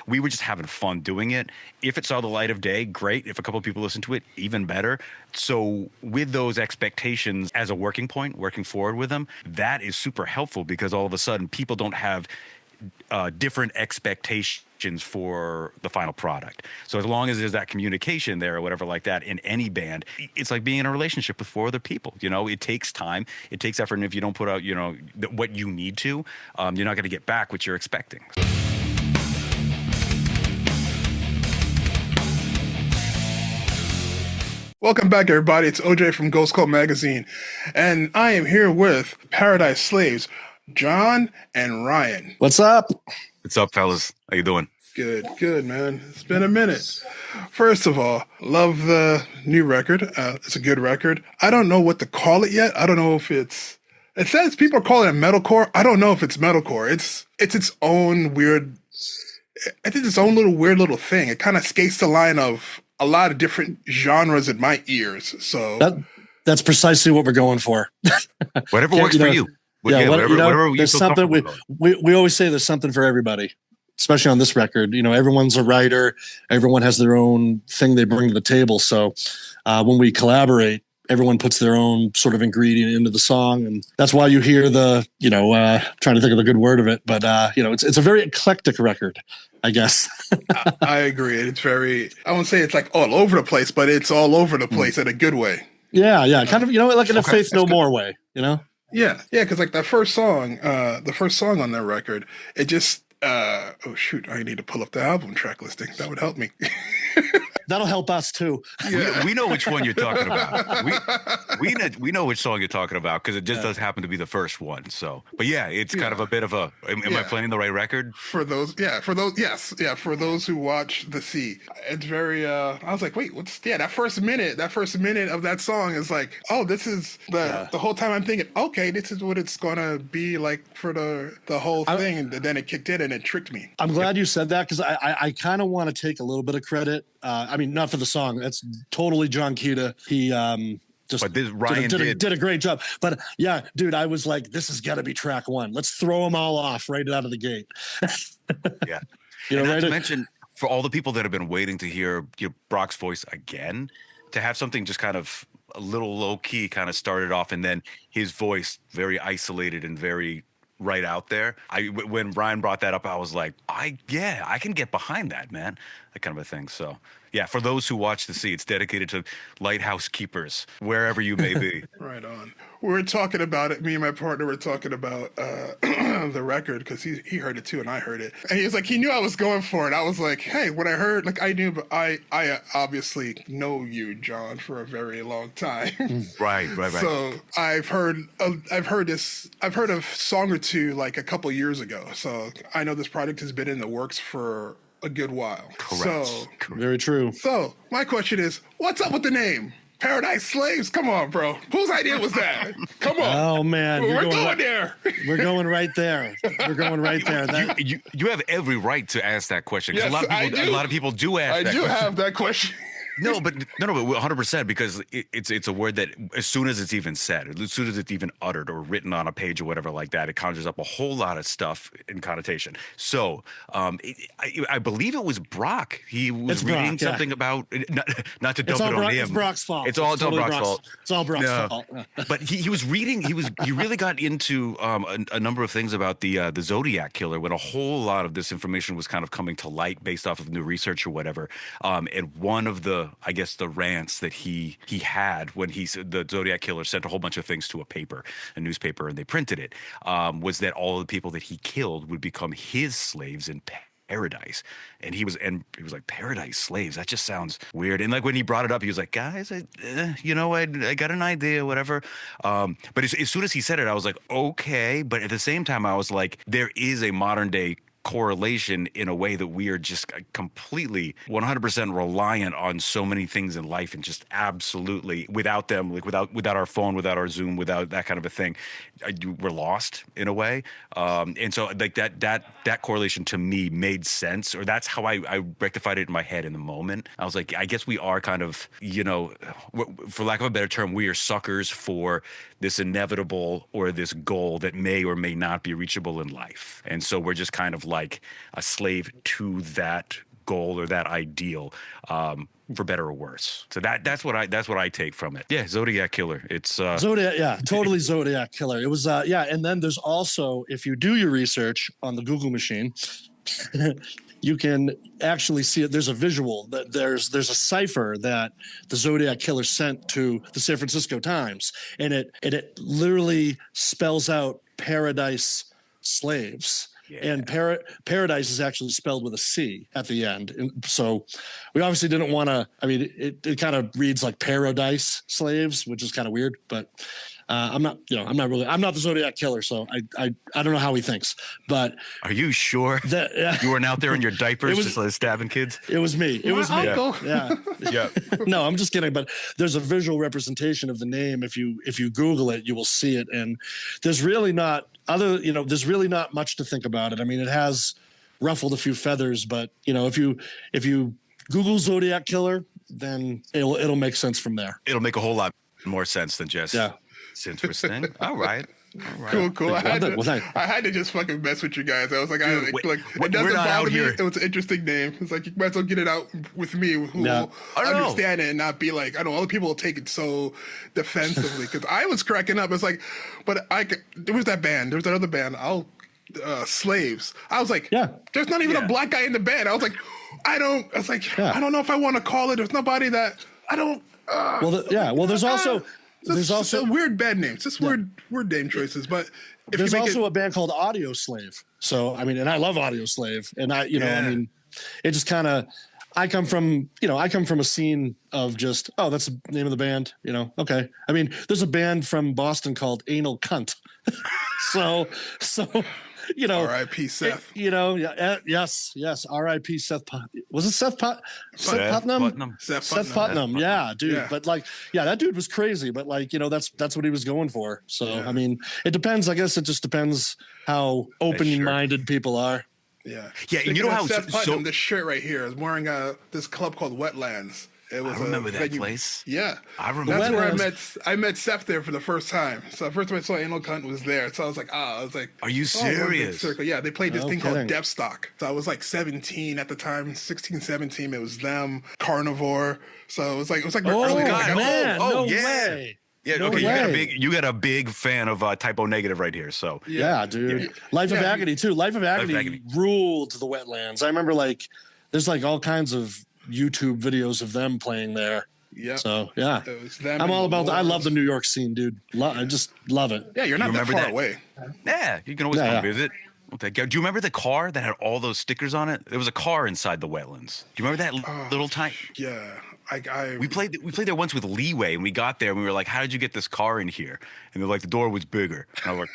we were just having fun doing it. If it saw the light of day, great. If a couple of people listen to it, even better. So with those expectations as a working point, working forward with them, that is super helpful because all of a sudden people don't have different expectations for the final product. So as long as there's that communication there or whatever like that in any band, it's like being in a relationship with 4 other people. You know, it takes time, it takes effort, and if you don't put out, you know, what you need to, you're not going to get back what you're expecting. Welcome back, everybody. It's Ojayy from Ghost Cult Magazine, and I am here with Paradise Slaves, Jon and Ryan. What's up? What's up, fellas? How you doing? Good, man. It's been a minute. First of all, love the new record. It's a good record. I don't know what to call it yet. I don't know if it says people are calling it metalcore. I don't know if it's metalcore. It's its own weird, I think its own weird little thing. It kind of skates the line of a lot of different genres in my ears. So that's precisely what we're going for. Whatever works for you. Whatever there's something we always say there's something for everybody, especially on this record. You know, everyone's a writer, everyone has their own thing they bring to the table. So when we collaborate, everyone puts their own sort of ingredient into the song, and that's why you hear the, trying to think of the good word of it, but it's a very eclectic record, I guess. I agree. It's very, I won't say it's like all over the place, but it's all over the place in a good way. Yeah, kind of, like in a Faith No More way, Yeah, because like the first song on that record, it just oh shoot, I need to pull up the album track listing. That would help me. That'll help us too. Yeah. We know which one you're talking about. We know which song you're talking about because it just does happen to be the first one. So, but yeah, it's kind of a bit of a. Am I playing the right record? For those who watch The Sea, it's very. I was like, wait, what's that first minute of that song is like, oh, this is the whole time I'm thinking, okay, this is what it's gonna be like for the whole thing, and then it kicked in and it tricked me. I'm glad you said that because I kind of want to take a little bit of credit. I mean, not for the song. That's totally Jon Kita. He Ryan did a great job. But yeah, dude, I was like, this has got to be track 1. Let's throw them all off right out of the gate. Yeah. Not to mention, for all the people that have been waiting to hear Brock's voice again, to have something just kind of a little low key kind of started off, and then his voice very isolated and very right out there. When Ryan brought that up, I was like, I can get behind that, man. That kind of a thing. So yeah, for those who watch The Sea, it's dedicated to lighthouse keepers, wherever you may be. Right on. We were talking about it. Me and my partner were talking about the record because he heard it too and I heard it. And he was like, he knew I was going for it. I was like, hey, when I heard, like I knew, but I obviously know you, Jon, for a very long time. Right. So I've heard a song or two like a couple years ago. So I know this project has been in the works for a good while. Correct. Very true. So my question is, what's up with the name? Paradise Slaves? Come on, bro. Whose idea was that? Come on. Oh, man. We're going there. We're going right there. You have every right to ask that question. Yes, a lot of people do ask that question. I do have that question. No, but 100%, because it's a word that as soon as it's even said, as soon as it's even uttered or written on a page or whatever like that, it conjures up a whole lot of stuff in connotation. So I believe it was Brock. He was reading something about, not to dump it on him. It's Brock's fault. It's all Brock's fault. It's all Brock's fault. But he was reading, he really got into a number of things about the Zodiac Killer when a whole lot of this information was kind of coming to light based off of new research or whatever. And one of the rants that he had when the Zodiac Killer sent a whole bunch of things to a newspaper, and they printed it, was that all the people that he killed would become his slaves in paradise. And he was like, Paradise Slaves, that just sounds weird. And like when he brought it up, he was like, guys, I got an idea, whatever. But as soon as he said it, I was like, okay. But at the same time, I was like, there is a modern day correlation in a way that we are just completely 100% reliant on so many things in life, and just absolutely without them, like without our phone, without our Zoom, without that kind of a thing, we're lost in a way. And so like that correlation to me made sense, or that's how I rectified it in my head in the moment. I was like, I guess we are kind of, for lack of a better term, we are suckers for this inevitable or this goal that may or may not be reachable in life. And so we're just kind of like, like a slave to that goal or that ideal, for better or worse. So that's what I take from it. Yeah, Zodiac Killer. It's Zodiac, yeah, totally Zodiac Killer. It was, yeah, and then there's also, if you do your research on the Google machine, you can actually see it. There's a visual. There's a cipher that the Zodiac Killer sent to the San Francisco Times, and it literally spells out paradise slaves. Yeah. And paradise is actually spelled with a C at the end. And so we obviously didn't want to, I mean, it kind of reads like paradise slaves, which is kind of weird, but I'm not the Zodiac Killer. So I don't know how he thinks, but. Are you sure that you weren't out there in your diapers just like stabbing kids? It was me. It was me. Yeah. Yeah. No, I'm just kidding. But there's a visual representation of the name. If you Google it, you will see it. And there's really not there's really not much to think about it. I mean, it has ruffled a few feathers, but if you Google Zodiac Killer, then it'll make sense from there. It'll make a whole lot more sense than just it's interesting. All right. Cool. I had to just fucking mess with you guys. I was like, it doesn't bother me. It was an interesting name. It's like, you might as well get it out with me, who will understand it and not be like, I don't know, other people will take it so defensively. Because I was cracking up. It's like, there was that band. There was that other band. Slaves. I was like, there's not even a black guy in the band. I was like, I don't know if I want to call it. There's nobody that I don't. There's also. There's also weird band names, just weird name choices. But there's also a band called Audio Slave. So I mean, and I love Audio Slave, and I mean, it just kind of. I come from a scene of just that's the name of the band. Okay. I mean, there's a band from Boston called Anal Cunt. so. R.I.P. Seth. Yes. R.I.P. Seth. Was it Seth Putnam? Seth Putnam. Yeah, dude. Yeah. But that dude was crazy. But that's what he was going for. So I mean, it depends. I guess it just depends how open-minded people are. Yeah. Yeah. And you know how Seth Putnam, this shirt right here is wearing this club called Wetlands. I remember that place. Yeah, I remember. That's where I met Seth there for the first time. So the first time I saw Anal Cunt was there. So I was like, are you serious? Yeah, they played this thing called Depstock. So I was like 17 at the time, 16, 17. It was them, Carnivore. So it was like early God, no way. Yeah, no okay. You got a big fan of Typo Negative right here. So dude. Yeah. Life of Agony too. Life of Agony ruled the Wetlands. I remember there's all kinds of YouTube videos of them playing there. Yeah. So I'm all about. I love the New York scene, dude. I just love it. Yeah, you're not that far away. Yeah, you can always come visit. Do you remember the car that had all those stickers on it? There was a car inside the Wetlands. Do you remember that little tiny? Yeah. We played there once with Leeway, and we got there and we were like, "How did you get this car in here?" And they're like, "The door was bigger." And I was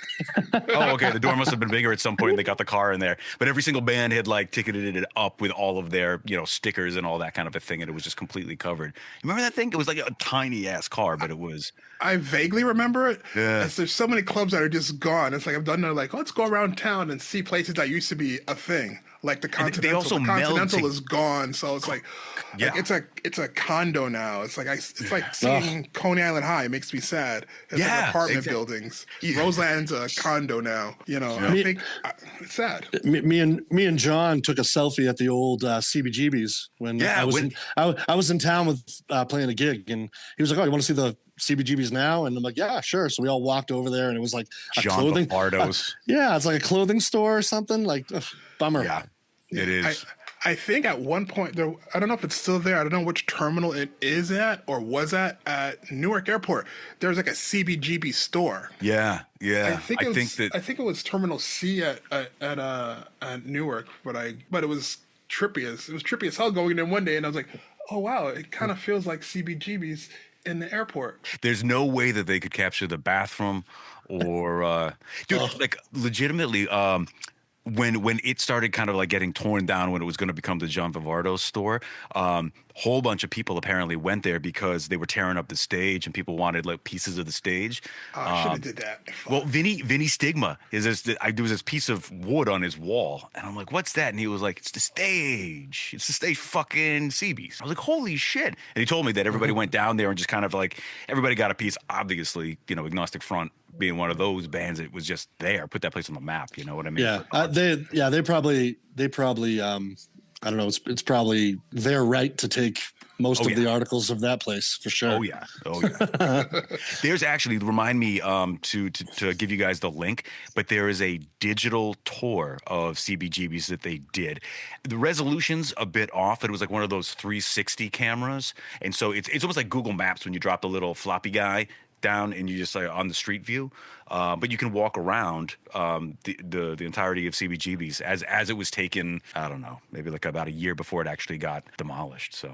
like, "Oh, okay. The door must have been bigger at some point. And they got the car in there." But every single band had ticketed it up with all of their stickers and all that kind of a thing, and it was just completely covered. You remember that thing? It was like a tiny ass car, but it was. I vaguely remember it. Yeah. There's so many clubs that are just gone. It's like I've done there. Let's go around town and see places that used to be a thing. Like the Continental. The Continental is gone, so it's it's a condo now. It's like seeing Coney Island High. It makes me sad. It's like apartment buildings. Roseland's a condo now. I think it's sad. Me and Jon took a selfie at the old CBGBs when I was in town with playing a gig, and he was like, "Oh, you want to see the CBGBs now?" And I'm like, "Yeah, sure." So we all walked over there, and it was like a clothing. It's like a clothing store or something. Bummer. Yeah, it is. I think at one point there, I don't know if it's still there. I don't know which terminal it is at or was at Newark Airport. There was like a CBGB store. Yeah. I think it was Terminal C at Newark, but it was trippy as hell going in one day, and I was like, oh wow, it kind of feels like CBGB's in the airport. There's no way that they could capture the bathroom or legitimately. When it started kind of getting torn down when it was going to become the John Vivardo store, whole bunch of people apparently went there because they were tearing up the stage and people wanted pieces of the stage. I should have did that. Well, Vinny Stigma there was this piece of wood on his wall, and I'm like, "What's that?" And he was like, "It's the stage. It's the stage fucking CBs." I was like, "Holy shit!" And he told me that everybody went down there and just kind of everybody got a piece. Obviously, Agnostic Front being one of those bands that was just there, put that place on the map. You know what I mean? Yeah, they probably I don't know. It's probably their right to take most Oh, of the yeah. articles of that place for sure. Oh yeah, oh yeah. There's actually, remind me to give you guys the link, but there is a digital tour of CBGBs that they did. The resolution's a bit off. It was like one of those 360 cameras, and so it's almost like Google Maps when you drop the little floppy guy down and you just like on the street view. But you can walk around the entirety of CBGB's as it was taken. I don't know, maybe like about a year before it actually got demolished. So.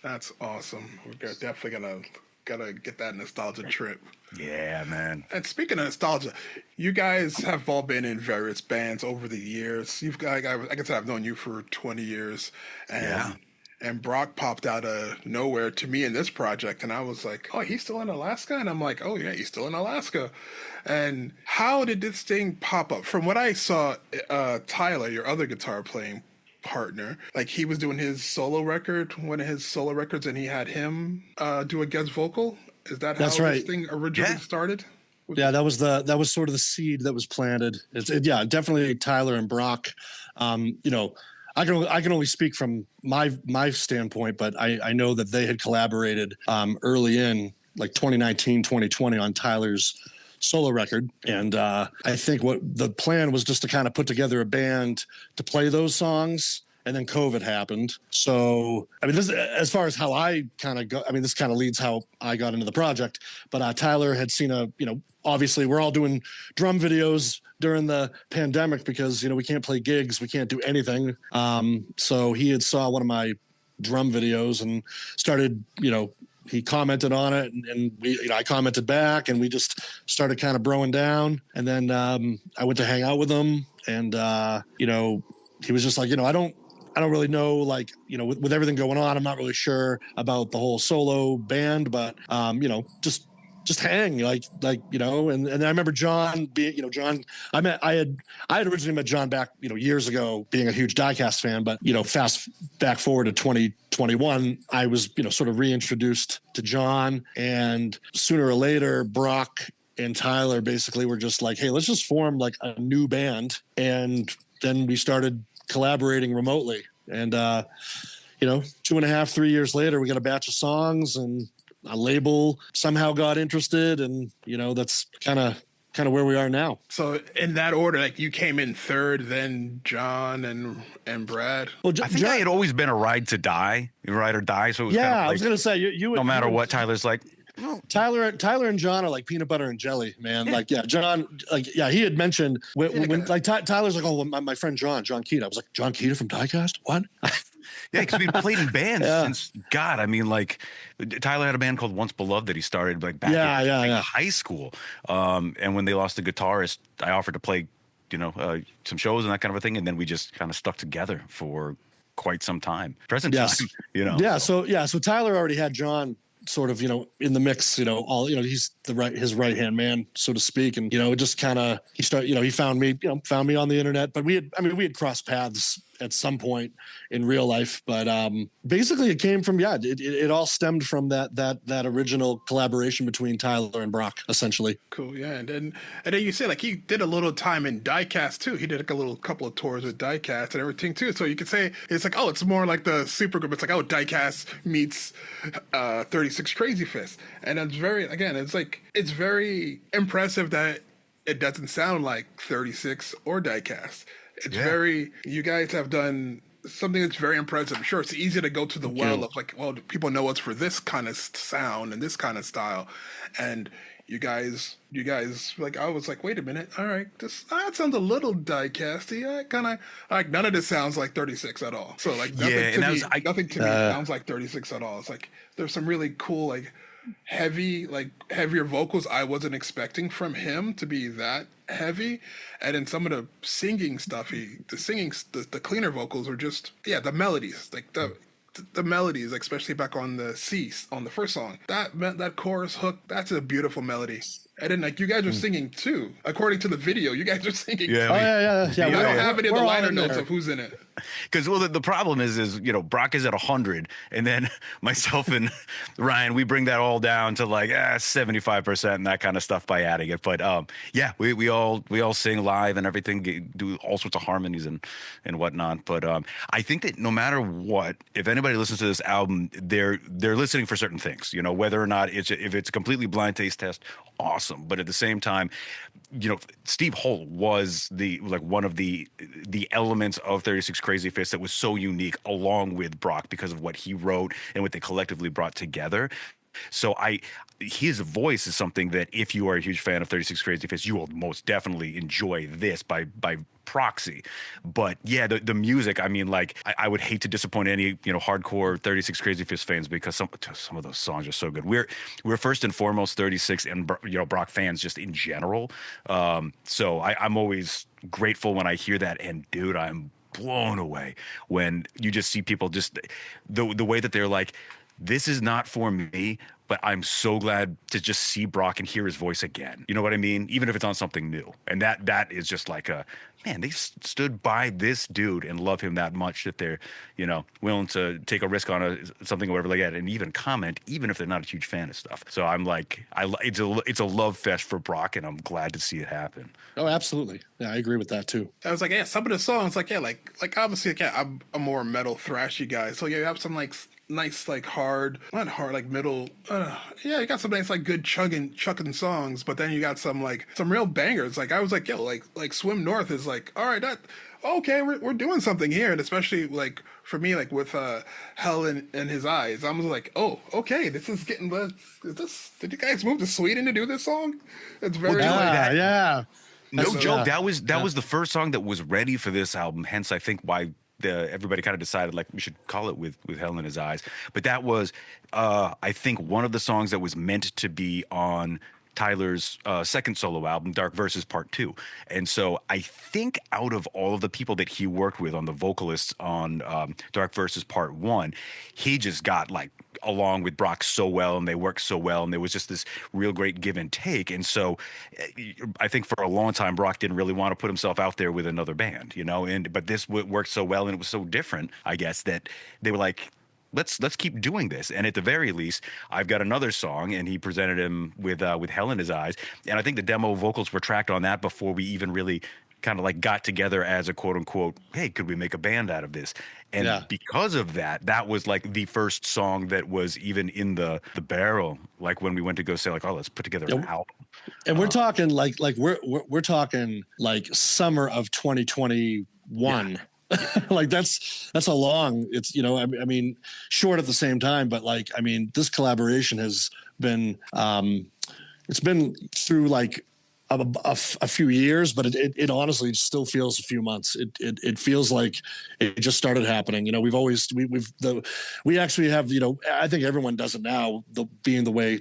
That's awesome. We're definitely gotta get that nostalgia trip. Yeah, man. And speaking of nostalgia, you guys have all been in various bands over the years. You've got, like I said, I've known you for 20 years, and Yeah. and Brock popped out of nowhere to me in this project, and I was like, oh, he's still in Alaska, and I'm like, oh yeah, he's still in Alaska. And how did this thing pop up? From what I saw, Tyler, your other guitar playing partner, like he was doing his solo record, one of his solo records, and he had him do a guest vocal. Is that how That's right. this thing originally Yeah. started? Yeah, that was sort of the seed that was planted. Yeah, definitely Tyler and Brock. You know, I can only speak from my standpoint, but I know that they had collaborated early in like 2019, 2020 on Tyler's solo record. And I think what the plan was just to kind of put together a band to play those songs. And then COVID happened. So, I mean, this, as far as how I kind of go, I mean, this kind of leads how I got into the project. But Tyler had seen obviously we're all doing drum videos during the pandemic because, we can't play gigs. We can't do anything. So he had saw one of my drum videos and started, he commented on it and we, I commented back and we just started kind of broing down. And then I went to hang out with him and, he was just like, I don't really know, like, with everything going on, I'm not really sure about the whole solo band, but, just hang and I remember Jon being, Jon, I had originally met Jon back, years ago being a huge Diecast fan, but, fast back forward to 2021, I was, sort of reintroduced to Jon, and sooner or later, Brock and Tyler basically were just like, hey, let's just form like a new band. And then we started collaborating remotely, and 2.5, 3 years later, we got a batch of songs, and a label somehow got interested, and that's kind of where we are now. So in that order, like you came in third, then Jon and Brad. Well, I think I had always been a ride or die. So it was yeah, kind of like, I was gonna say you no matter what, Tyler's like, Tyler and Jon are like peanut butter and jelly, man. Like, yeah, Jon, like, yeah, he had mentioned when like Tyler's like, oh, my friend Jon Kita. I was like, Jon Kita from Diecast? What? yeah, because we played in bands since God. I mean, like Tyler had a band called Once Beloved that he started like back in high school. And when they lost the guitarist, I offered to play, some shows and that kind of a thing, and then we just kind of stuck together for quite some time. Present time, Yeah, so Tyler already had Jon sort of, in the mix, he's his right hand man, so to speak. And, it just kind of, he found me on the internet, but we had crossed paths at some point in real life. But basically it came from, it all stemmed from that original collaboration between Tyler and Brock, essentially. Cool. Yeah. And then you say like he did a little time in Diecast too. He did like a couple of tours with Diecast and everything too. So you could say it's like, oh, it's more like the super group. It's like, oh, Diecast meets 36 Crazyfists. And it's it's very impressive that it doesn't sound like 36 or Diecast. You guys have done something that's very impressive. Sure, it's easy to go to the well of like, well, people know us for this kind of sound and this kind of style. And you guys, like, I was like, wait a minute. All right, that sounds a little Diecasty. Kind of like none of this sounds like 36 at all. So like nothing to me sounds like 36 at all. It's like there's some really cool, like heavier vocals I wasn't expecting from him to be that heavy, and then some of the singing stuff, the cleaner vocals are just the melodies, like the melodies, especially back on the C on the first song, that chorus hook, that's a beautiful melody. And then like you guys are singing too. According to the video, you guys are singing Yeah, too. Oh yeah. I don't have any of the all liner in notes there. of who's in it. because well, the problem is Brock is at 100, and then myself and Ryan, we bring that all down to like 75% and that kind of stuff by adding it. But yeah, we all sing live and everything, do all sorts of harmonies and whatnot. But I think that no matter what, if anybody listens to this album, they're listening for certain things. Whether or not if it's a completely blind taste test, awesome. But at the same time, Steve Holt was one of the elements of 36 Crazyfists that was so unique, along with Brock, because of what he wrote and what they collectively brought together. So his voice is something that if you are a huge fan of 36 Crazyfists, you will most definitely enjoy this by proxy. But yeah, the music, I mean, like I would hate to disappoint any hardcore 36 Crazyfists fans, because some of those songs are so good. We're first and foremost 36 and Brock fans just in general. So I'm always grateful when I hear that, and dude, I'm blown away when you just see people just the way that they're like, this is not for me, but I'm so glad to just see Brock and hear his voice again. You know what I mean? Even if it's on something new. And that is just like man, they stood by this dude and love him that much that they're, willing to take a risk on something or whatever like that, and even comment, even if they're not a huge fan of stuff. So I'm like, it's a love fest for Brock, and I'm glad to see it happen. Oh, absolutely. Yeah, I agree with that too. I was like, yeah, some of the songs, like, yeah, like obviously, like, yeah, I'm a more metal thrashy guy. So yeah, you have some like nice, like not hard, like middle. Yeah, you got some nice, like good chugging songs, but then you got some real bangers. Like I was like, yo, like Swim North is like, all right, okay, we're doing something here, and especially like for me, like with Hell in His Eyes, I was like, oh, okay, this is getting. Did you guys move to Sweden to do this song? It's very yeah. No joke. Yeah. That was the first song that was ready for this album. Hence, I think why everybody kind of decided like we should call it with Hell in His Eyes. But that was, I think, one of the songs that was meant to be on Tyler's second solo album, Dark Verses Part 2. And so I think out of all of the people that he worked with on the vocalists on Dark Verses Part 1, he just got like along with Brock so well, and they worked so well, and there was just this real great give and take. And so I think for a long time, Brock didn't really want to put himself out there with another band, but this worked so well, and it was so different, I guess, that they were like, let's keep doing this. And at the very least, I've got another song, and he presented him with Hell in His Eyes. And I think the demo vocals were tracked on that before we even really kind of like got together as a quote unquote, hey, could we make a band out of this? And because of that was like the first song that was even in the barrel, like when we went to go say like, oh, let's put together an album. And we're talking like we're talking like summer of 2021. Yeah. Like that's a long, it's, I mean, short at the same time, but like, I mean, this collaboration has been, it's been through like a few years, but it honestly still feels a few months. It feels like it just started happening. We actually have, I think everyone does it now, being the way,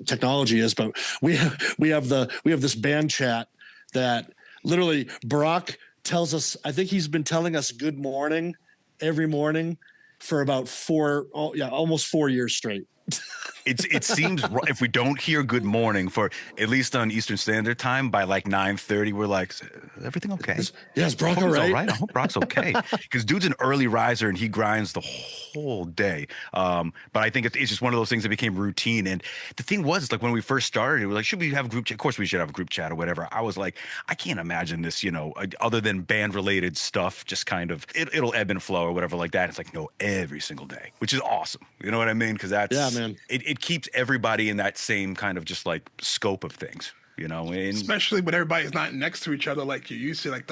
technology is, but we have this band chat that literally Brock tells us, I think he's been telling us good morning every morning for about almost 4 years straight. It seems if we don't hear good morning for at least on Eastern Standard Time by like 9:30, we're like, is everything okay? Yeah, is Brock all right? I hope Brock's okay, because dude's an early riser and he grinds the whole day. But I think it's just one of those things that became routine. And the thing was, like when we first started, it was like, should we have a group chat? Of course we should have a group chat or whatever. I was like, I can't imagine this, other than band related stuff, just kind of it'll ebb and flow or whatever like that. It's like, no, every single day, which is awesome. You know what I mean? Because that's, yeah, man. It keeps everybody in that same kind of just like scope of things, and especially when everybody's not next to each other like you used to, like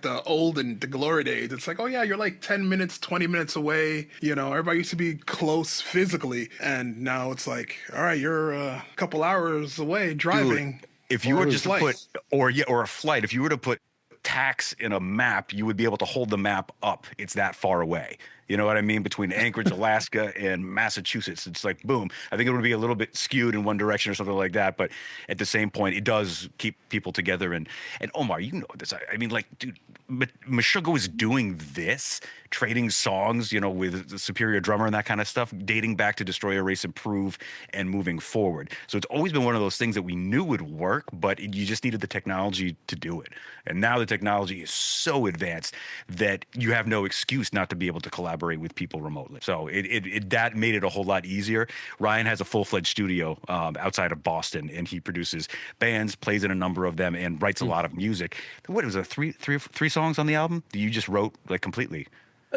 the old and the glory days. It's like, oh yeah, you're like 10 minutes, 20 minutes away. Everybody used to be close physically, and now it's like, all right, you're a couple hours away driving. Dude, if you were just to put, or a flight, if you were to put tacks in a map, you would be able to hold the map up. It's that far away. You know what I mean? Between Anchorage, Alaska, and Massachusetts, it's like boom. I think it would be a little bit skewed in one direction or something like that, but at the same point, it does keep people together. And Omar, you know this. I mean, like, dude, Meshuggah was doing this, trading songs, you know, with the Superior Drummer and that kind of stuff, dating back to Destroy, Erase, Improve, and moving forward. So it's always been one of those things that we knew would work, but you just needed the technology to do it. And now the technology is so advanced that you have no excuse not to be able to collaborate with people remotely. So that made it a whole lot easier. Ryan has a full-fledged studio outside of Boston, and he produces bands, plays in a number of them, and writes a lot of music. What was it, three songs on the album that you just wrote like completely?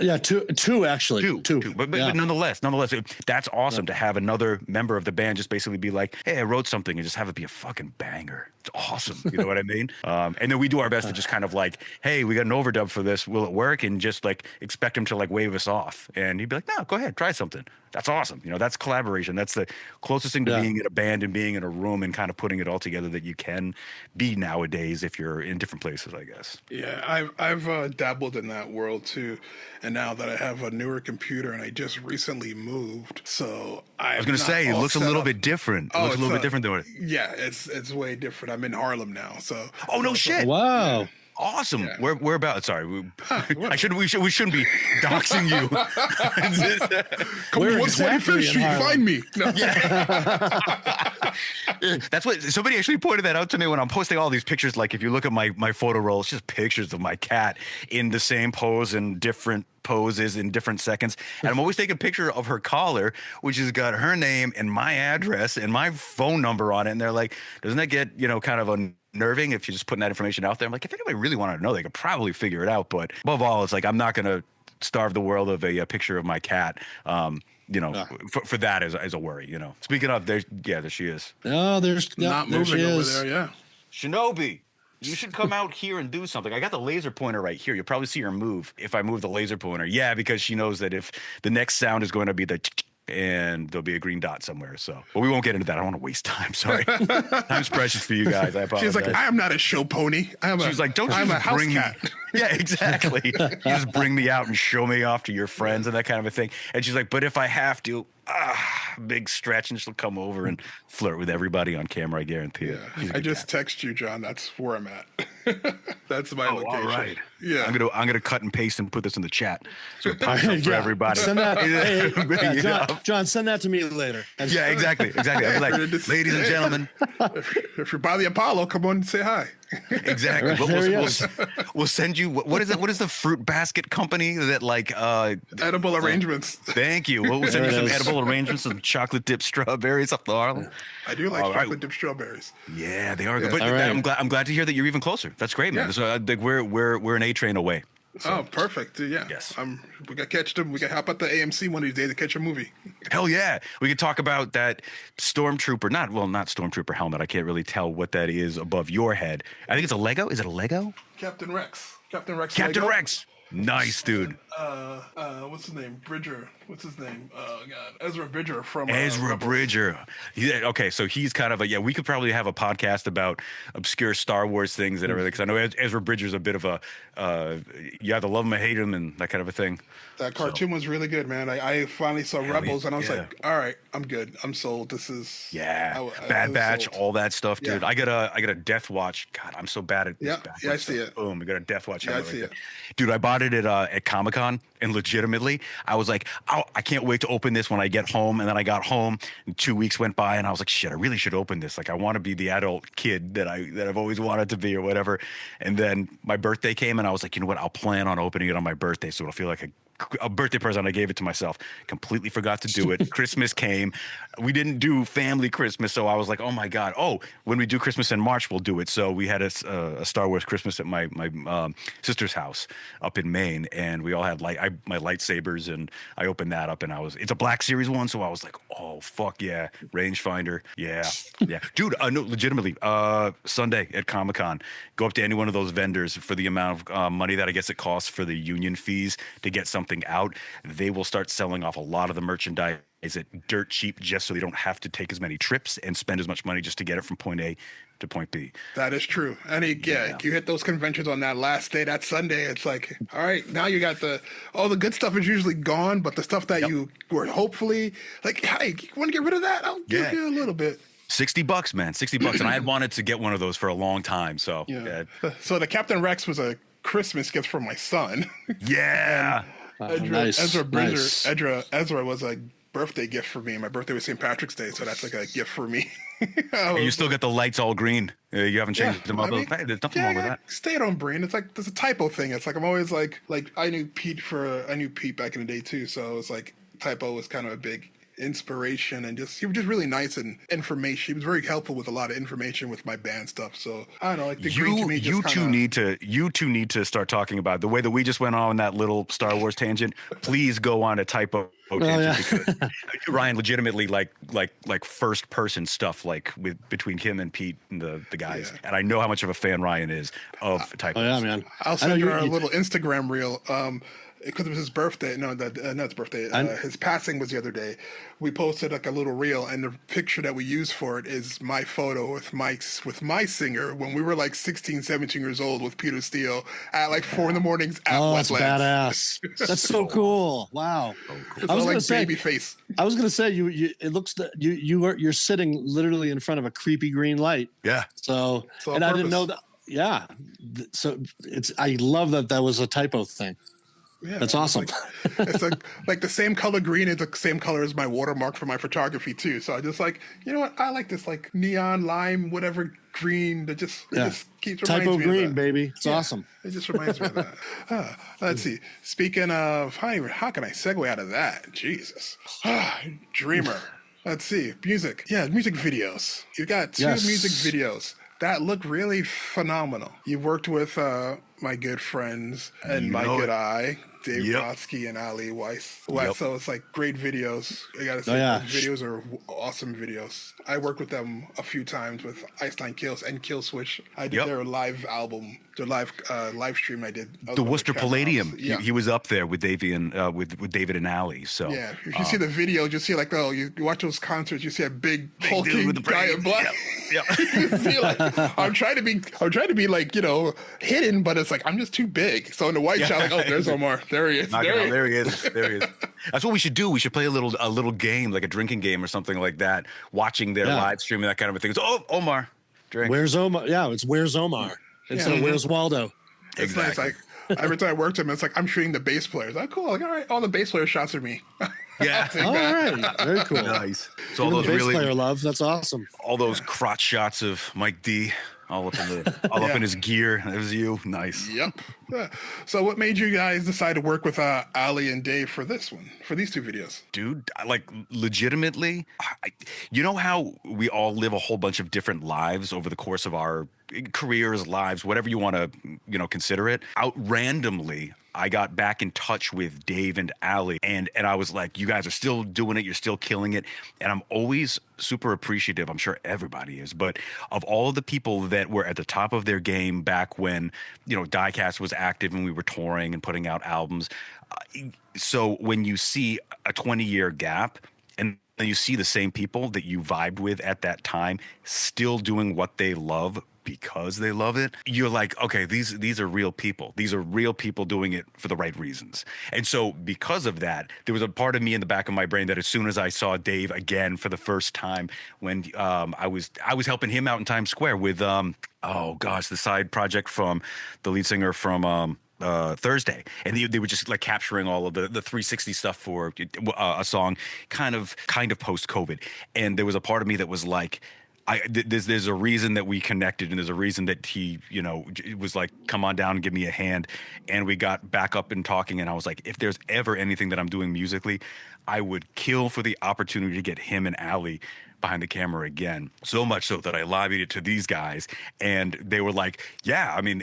Yeah, two actually. Two. But nonetheless, that's awesome to have another member of the band just basically be like, hey, I wrote something, and just have it be a fucking banger. It's awesome. You know what I mean? And then we do our best to just kind of like, hey, we got an overdub for this. Will it work? And just like expect him to like wave us off. And he'd be like, no, go ahead, try something. That's awesome. You know, that's collaboration. That's the closest thing to being in a band and being in a room and kind of putting it all together that you can be nowadays if you're in different places, I guess. Yeah, I've dabbled in that world too, and now that I have a newer computer and I just recently moved, so I was going to say it looks a little bit different. It looks a little bit different than what. Yeah, it's way different. I'm in Harlem now, so. Oh no shit! Wow. Yeah. Awesome. Yeah. Where about? Sorry, we shouldn't be doxing you. Come on, 125th Street, find me. No. That's what somebody actually pointed that out to me when I'm posting all these pictures. Like if you look at my photo roll, it's just pictures of my cat in the same pose and different poses in different seconds. And I'm always taking a picture of her collar, which has got her name and my address and my phone number on it. And they're like, doesn't that get, you know, kind of unnerving if you're just putting that information out there? I'm like, if anybody really wanted to know, they could probably figure it out. But above all, it's like, I'm not going to starve the world of a picture of my cat. You know, for that as a worry, you know. Speaking of, there she is. Oh, there's not there moving she over is. there, yeah. Shinobi, you should come out here and do something. I got the laser pointer right here. You'll probably see her move if I move the laser pointer. Yeah, because she knows that if the next sound is going to be the and there'll be a green dot somewhere. So, but we won't get into that. I don't want to waste time. Sorry. Time's precious for you guys. I apologize. She's like, I am not a show pony. She's like, don't you I'm just a house bring cat. me. Yeah, exactly. You just bring me out and show me off to your friends and that kind of a thing. And she's like, but if I have to, big stretch, and she'll come over and flirt with everybody on camera. I guarantee it. I just text you, John. That's where I'm at. That's my location. All right. Yeah. I'm gonna cut and paste and put this in the chat so it pops up for everybody. Send that, John, send that to me later. Yeah, exactly. I'd be like, ladies and gentlemen, if you're by the Apollo, come on and say hi. Exactly. We'll send you. What is it? What is the fruit basket company that like edible arrangements? Thank you. We'll send you some edible arrangements, some chocolate dipped strawberries up the Harlem. I do like chocolate dipped strawberries. Yeah, they are good. But I'm glad to hear that you're even closer. That's great, man. Yeah. So, we're an A train away. So. Oh, perfect. Yeah. Yes. We got to catch them. We got to hop at the AMC one of these days to catch a movie. Hell yeah. We could talk about that Stormtrooper, not Stormtrooper helmet. I can't really tell what that is above your head. I think it's a Lego. Is it a Lego? Captain Rex. Captain Rex. Nice, dude. What's his name? Bridger. What's his name? Oh God, Ezra Bridger from Ezra Bridger. Okay, so he's kind of we could probably have a podcast about obscure Star Wars things and everything, because I know Ezra Bridger's a bit of a you either love him or hate him and that kind of a thing. That cartoon was really good, man. I finally saw Rebels and I was like, all right, I'm good. I'm sold. This is Bad Batch, all that stuff, dude. Yeah. I got a Death Watch. God, I'm so bad at this. Yeah, I see it. Boom, we got a Death Watch. Yeah, I see it. Dude, I bought it at Comic-Con, and legitimately, I was like, I can't wait to open this when I get home. And then I got home, and 2 weeks went by, and I was like, shit, I really should open this. Like, I want to be the adult kid that I've always wanted to be, or whatever. And then my birthday came, and I was like, you know what? I'll plan on opening it on my birthday, so it'll feel like a birthday present. I gave it to myself. Completely forgot to do it. Christmas came. We didn't do family Christmas, so I was like, oh my God. Oh, when we do Christmas in March, we'll do it. So we had a Star Wars Christmas at my sister's house up in Maine, and we all had my lightsabers, and I opened that up, and it's a Black Series one, so I was like, oh fuck yeah, rangefinder, yeah, dude. No, legitimately, Sunday at Comic-Con, go up to any one of those vendors for the amount of money that I guess it costs for the union fees to get something out. They will start selling off a lot of the merchandise at dirt cheap, just so they don't have to take as many trips and spend as much money just to get it from point A to point B. That is true. And you hit those conventions on that last day, that Sunday. It's like, all right, now you got all the good stuff is usually gone, but the stuff that you were hopefully like, hey, you want to get rid of that? I'll give you a little bit. $60, man, $60, and I had wanted to get one of those for a long time. So So the Captain Rex was a Christmas gift from my son. Yeah. Ezra was a birthday gift for me. My birthday was St. Patrick's Day, so that's like a gift for me. And you still get the lights all green. You haven't changed them up. Hey, there's nothing wrong with that. Stay on brand. It's like there's a typo thing. It's like I'm always like I knew Pete back in the day too. So it's like typo was kind of a big inspiration, and he was just really nice and information. He was very helpful with a lot of information with my band stuff. So I don't know. Like the green to me, you two need to start talking about the way that we just went on that little Star Wars tangent. Please go on a typo tangent because Ryan legitimately like first person stuff like between him and Pete and the guys. And I know how much of a fan Ryan is of typos. Oh yeah, man. I'll send you a little Instagram reel. Because it was his birthday. No, not his birthday. His passing was the other day. We posted like a little reel, and the picture that we used for it is my photo with my singer when we were like 16, 17 years old with Peter Steele at like 4 a.m. at that's Wetlands. Badass. That's so cool. Wow. I was gonna say, baby face. I was gonna say it looks that you're sitting literally in front of a creepy green light. Yeah. So and I didn't know that. Yeah. So I love that was a typo thing. Yeah, that's awesome. It's like the same color green is the same color as my watermark for my photography too. So I just like, you know what? I like this like neon lime, whatever green that just keeps typo green, baby. It's awesome. It just reminds me of that. Let's see. Speaking of, how can I segue out of that? Jesus. Dreamer. Let's see. Music. Yeah, music videos. You got 2 music videos that look really phenomenal. You've worked with my good friends and my good eye, Dave Brodsky and Ali Weiss. So it's like great videos. I gotta say, those videos are awesome videos. I worked with them a few times with Iceland Kills and Kill Switch. I did their live album, their live stream. I did the Worcester Palladium. He was up there with Davey and with David and Ali. So if you see the video, you see like you watch those concerts. You see a big hulking guy in black. You see, like, I'm trying to be like hidden, but it's like I'm just too big. So in the white shot, like, oh, there's Omar. There he is. There he is. That's what we should do. We should play a little game, like a drinking game or something like that. Watching their live stream and that kind of a thing. So, Omar, drink. Where's Omar? Yeah, it's where's Omar instead of where's Waldo. It's nice. Like every time I worked with him, it's like I'm shooting the bass players. Like, cool. Like, all right, all the bass player shots are me. Yeah. All right. Very cool. Nice. So all those bass player love. That's awesome. All those crotch shots of Mike D. All up in his gear. It was you. Nice. Yep. So what made you guys decide to work with Ali and Dave for these 2 videos? Dude, like legitimately, you know how we all live a whole bunch of different lives over the course of our careers, lives, whatever you want to, consider it. Out randomly, I got back in touch with Dave and Ali, and I was like, you guys are still doing it. You're still killing it. And I'm always super appreciative. I'm sure everybody is, but of all of the people that were at the top of their game back when, Diecast was active and we were touring and putting out albums. So when you see a 20-year gap and then you see the same people that you vibed with at that time still doing what they love because they love it, you're like, okay, these are real people. These are real people doing it for the right reasons. And so because of that, there was a part of me in the back of my brain that as soon as I saw Dave again for the first time when I was helping him out in Times Square with the side project from the lead singer from Thursday, and they were just like capturing all of the 360 stuff for a song kind of post COVID. And there was a part of me that was like, there's a reason that we connected, and there's a reason that he, was like, come on down and give me a hand. And we got back up and talking, and I was like, if there's ever anything that I'm doing musically, I would kill for the opportunity to get him and Ali behind the camera again. So much so that I lobbied it to these guys, and they were like, yeah, I mean,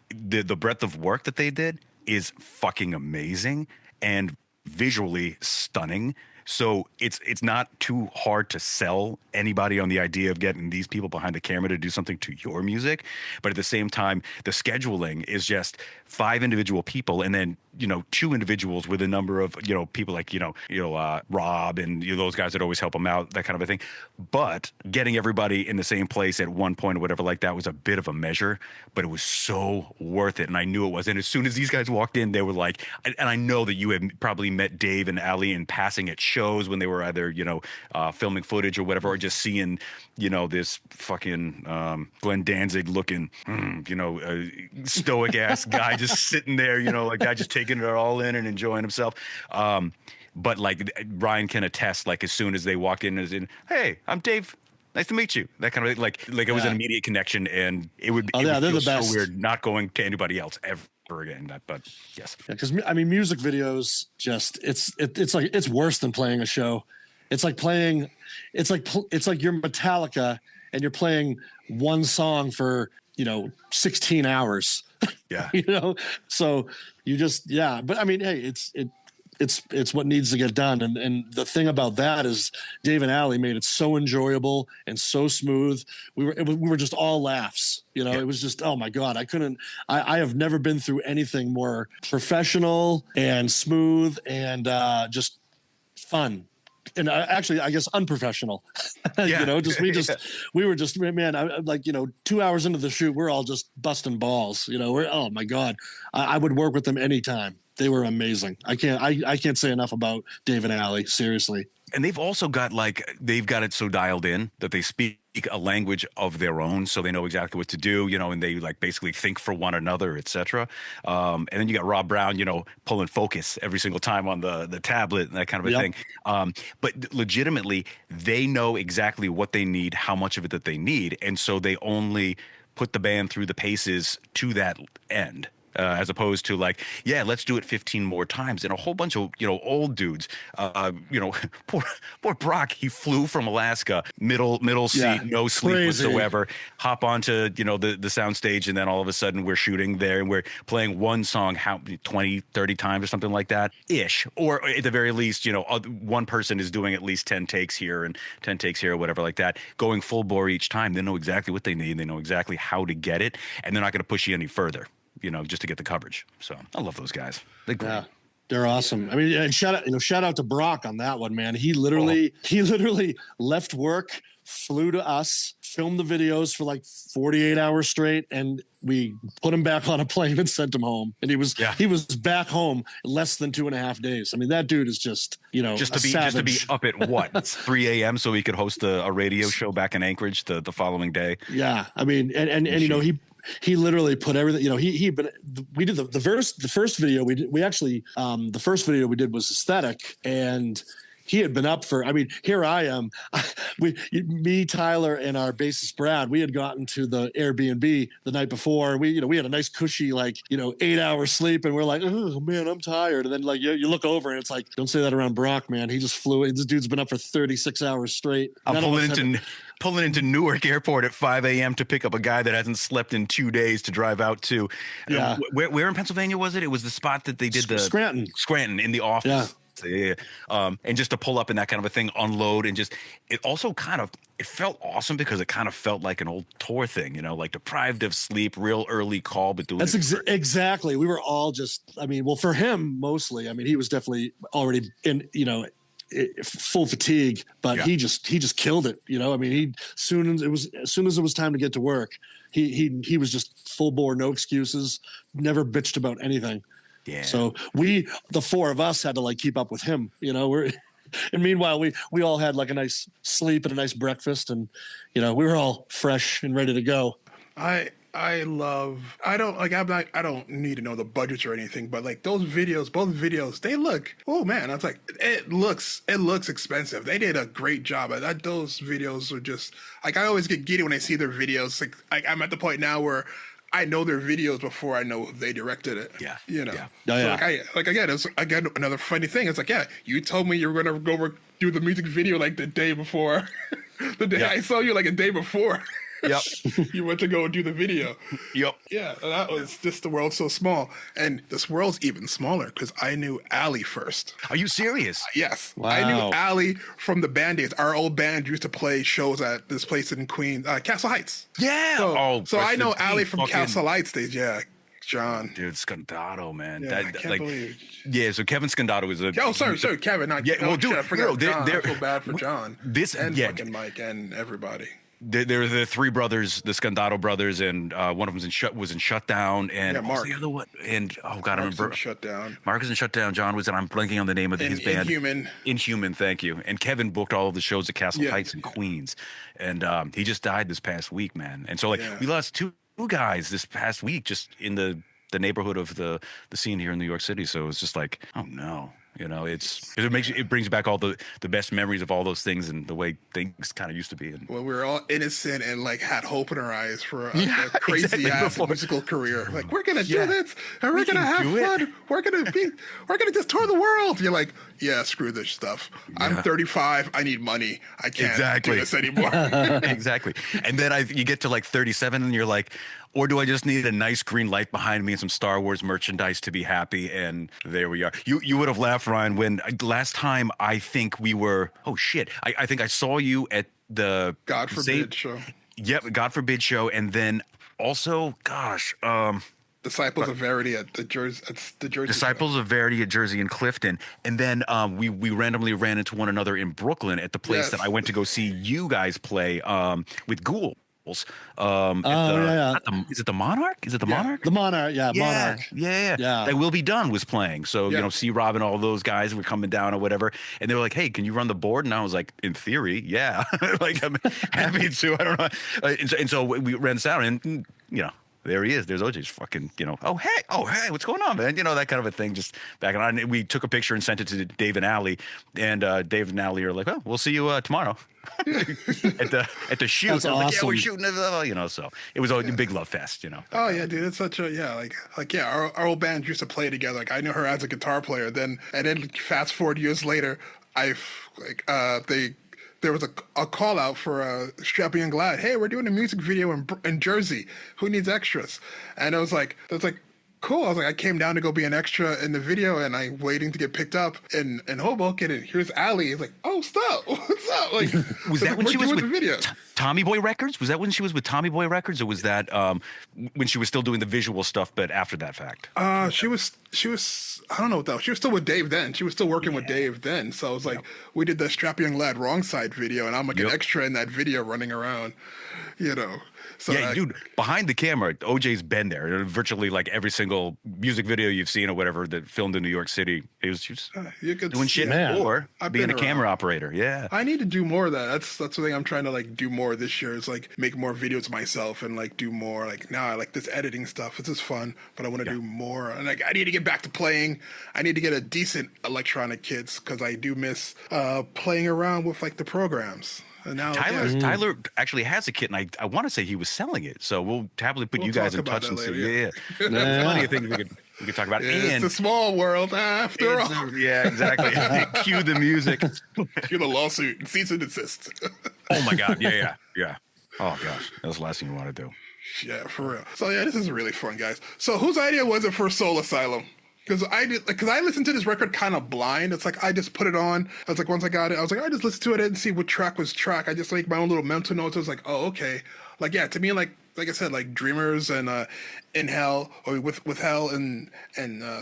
the breadth of work that they did is fucking amazing and visually stunning. So it's not too hard to sell anybody on the idea of getting these people behind the camera to do something to your music. But at the same time, the scheduling is just 5 individual people, and then 2 individuals with a number of people like Rob and those guys that always help them out, that kind of a thing. But getting everybody in the same place at one point or whatever like that was a bit of a measure, but it was so worth it, and I knew it was. And as soon as these guys walked in, they were like, and I know that you had probably met Dave and Ali in passing at shows when they were either filming footage or whatever, or just seeing this fucking Glenn Danzig looking stoic ass guy just sitting there, like guy just taking it all in and enjoying himself. But like Ryan can attest, like as soon as they walked in, as in, hey, I'm Dave. Nice to meet you. That kind of like it was an immediate connection, and it would be they're the so best. weird not going to anybody else ever again. But yes, because I mean, music videos it's worse than playing a show. It's like playing, it's like you're Metallica and you're playing one song for 16 hours. Yeah, so you just But I mean, hey, it's what needs to get done. And the thing about that is Dave and Ali made it so enjoyable and so smooth. We were just all laughs, It was just, oh my God, I have never been through anything more professional and smooth and just fun. And actually, I guess unprofessional. Yeah. We were just, man, 2 hours into the shoot, we're all just busting balls. Oh my God, I would work with them anytime. They were amazing. I can't say enough about Dave and Ali. Seriously. And they've also got they've got it so dialed in that they speak a language of their own, so they know exactly what to do, and they basically think for one another, etc. And then you got Rob Brown, pulling focus every single time on the tablet and that kind of a thing. But legitimately, they know exactly what they need, how much of it that they need, and so they only put the band through the paces to that end. As opposed to let's do it 15 more times. And a whole bunch of, old dudes, poor Brock, he flew from Alaska, middle seat, no sleep whatsoever, hop onto, the sound stage. And then all of a sudden we're shooting there and we're playing one song, 20, 30 times or something like that ish. Or at the very least, one person is doing at least 10 takes here and 10 takes here or whatever like that, going full bore each time. They know exactly what they need. They know exactly how to get it. And they're not going to push you any further. Just to get the coverage. So I love those guys. They're great. Yeah, they're awesome. I mean, and shout out to Brock on that one, man. He literally left work, flew to us, filmed the videos for 48 hours straight, and we put him back on a plane and sent him home. And he was back home in less than 2.5 days. I mean, that dude is just to be up at what 3 a.m. so he could host a radio show back in Anchorage the following day. Yeah, I mean, and he literally put everything. We did the first video we actually the first video we did was aesthetic, and he had been up for, here I am. Me, Tyler, and our bassist Brad, we had gotten to the Airbnb the night before. We had a nice cushy 8-hour sleep, and we're like, oh man, I'm tired. And then you look over and it's like, don't say that around Brock, man. He just flew. This dude's been up for 36 hours straight. I'm pulling into Newark Airport at 5 a.m. to pick up a guy that hasn't slept in 2 days to drive out to. Yeah. Where in Pennsylvania was it? It was the spot that they did Scranton in the office. Yeah. Yeah. And just to pull up in that kind of a thing, unload, and it also it felt awesome because it kind of felt like an old tour thing, deprived of sleep, real early call, but doing exactly. We were all just, for him mostly, he was definitely already in, full fatigue, but he just killed it. As soon as it was time to get to work, he was just full bore, no excuses, never bitched about anything. Yeah. So the four of us had to keep up with him, and meanwhile we all had a nice sleep and a nice breakfast, and we were all fresh and ready to go. I don't need to know the budgets or anything, but those videos, both videos, they look, oh man, I was like, it looks expensive. They did a great job. Those videos are just I always get giddy when I see their videos. I'm at the point now where I know their videos before I know they directed it. Yeah. Yeah. Oh, yeah. So again, it's again another funny thing. It's you told me you were gonna do the music video the day before. The day I saw you a day before. Yep. You went to go do the video. Yep. Yeah, that was just the world's so small. And this world's even smaller because I knew Allie first. Are you serious? Yes. Wow. I knew Allie from the band days. Our old band used to play shows at this place in Queens, Castle Heights. Yeah. So I know Allie from Castle Heights days. Yeah. Jon. Dude, Scandato, man. Yeah, I can't believe. Yeah, so Kevin Scandato is a. Oh, sorry, Kevin. Not, Yeah, well, dude, I forgot Jon. I they're feel bad for Jon. And yeah. fucking Mike and everybody. There are the three brothers, the Scandato brothers, and one of them was in Shutdown, and Yeah, Mark. the other one, and I remember Shutdown. Mark is in Shutdown. Jon was, and I'm blanking on the name of his band. Inhuman. Thank you. And Kevin booked all of the shows at Castle Heights in Queens, and he just died this past week, man. And so we lost two guys this past week just in the neighborhood of the scene here in New York City. So it's just like, oh no. You know, it brings back all the best memories of all those things and the way things kind of used to be. And well, we were all innocent and like had hope in our eyes for a crazy ass musical career. Like, we're gonna do this and we're gonna have fun. We're gonna just tour the world. You're like, yeah, screw this stuff. Yeah. I'm 35. I need money. I can't do this anymore. Exactly. And then you get to like 37 and you're like, or do I just need a nice green light behind me and some Star Wars merchandise to be happy? And there we are. You would have laughed, Ryan, when last time I think we were, oh shit, I think I saw you at the God Forbid show. Yep, God Forbid show. And then also, gosh, Disciples of Verity at the Jersey. Disciples of Verity at Jersey and Clifton, and then we randomly ran into one another in Brooklyn at the place that I went to go see you guys play with Ghoul. Is it the Monarch? Is it the Monarch? The Monarch, Monarch. Yeah. Like Will Be Done was playing. So, C Rob and all those guys were coming down or whatever. And they were like, hey, can you run the board? And I was like, in theory, yeah. Like, I'm happy to. I don't know. And so we ran this out and, there he is. There's Ojayy's fucking, oh, hey, what's going on, man? That kind of a thing. Just back on. And we took a picture and sent it to Dave and Allie. And Dave and Allie are like, well, we'll see you tomorrow. at the shoot. That's awesome. Like, yeah, we're shooting it, so it was a big love fest, Oh yeah, dude, it's such a our old band used to play together. Like I knew her as a guitar player. And then fast forward years later, there was a call out for Strappy and Glad. Hey, we're doing a music video in Jersey. Who needs extras? And it was like cool. I was like, I came down to go be an extra in the video, and I'm waiting to get picked up in Hoboken. And here's Allie. It's like, oh, stop! What's up? Like, was that when she was with the video? Tommy Boy Records? Was that when she was with Tommy Boy Records, or was that when she was still doing the visual stuff, but after that fact? She was. I don't know what that was. She was still with Dave then. She was still working with Dave then. So it was like we did the Strappy Young Lad Wrong Side video, and I'm like an extra in that video running around. So dude, behind the camera, Ojayy's been there. Virtually like every single music video you've seen or whatever that filmed in New York City, it was just doing shit or being a camera operator. Yeah, I need to do more of that. That's the thing I'm trying to like do more this year. Is like make more videos myself and like do more. Like now I like this editing stuff. It's just fun, but I want to do more. And like I need to get back to playing. I need to get a decent electronic kits because I do miss playing around with like the programs. And now, Tyler actually has a kit, and I want to say he was selling it. So we'll happily put you guys in touch and see. Yeah. Plenty of things we could talk about. Yeah, and it's a small world after all. Yeah, exactly. Cue the music. Cue the lawsuit and cease and desist. Oh my God. Yeah. Oh gosh, that's the last thing you want to do. Yeah, for real. So this is really fun, guys. So whose idea was it for Soul Asylum? Because I listened to this record kind of blind. It's like I just put it on. I was like, once I got it, I was like, I just listened to it and see what track was track. I just make my own little mental notes. I was like, oh, okay. Like, yeah, to me, like I said, like Dreamers and In Hell or with Hell and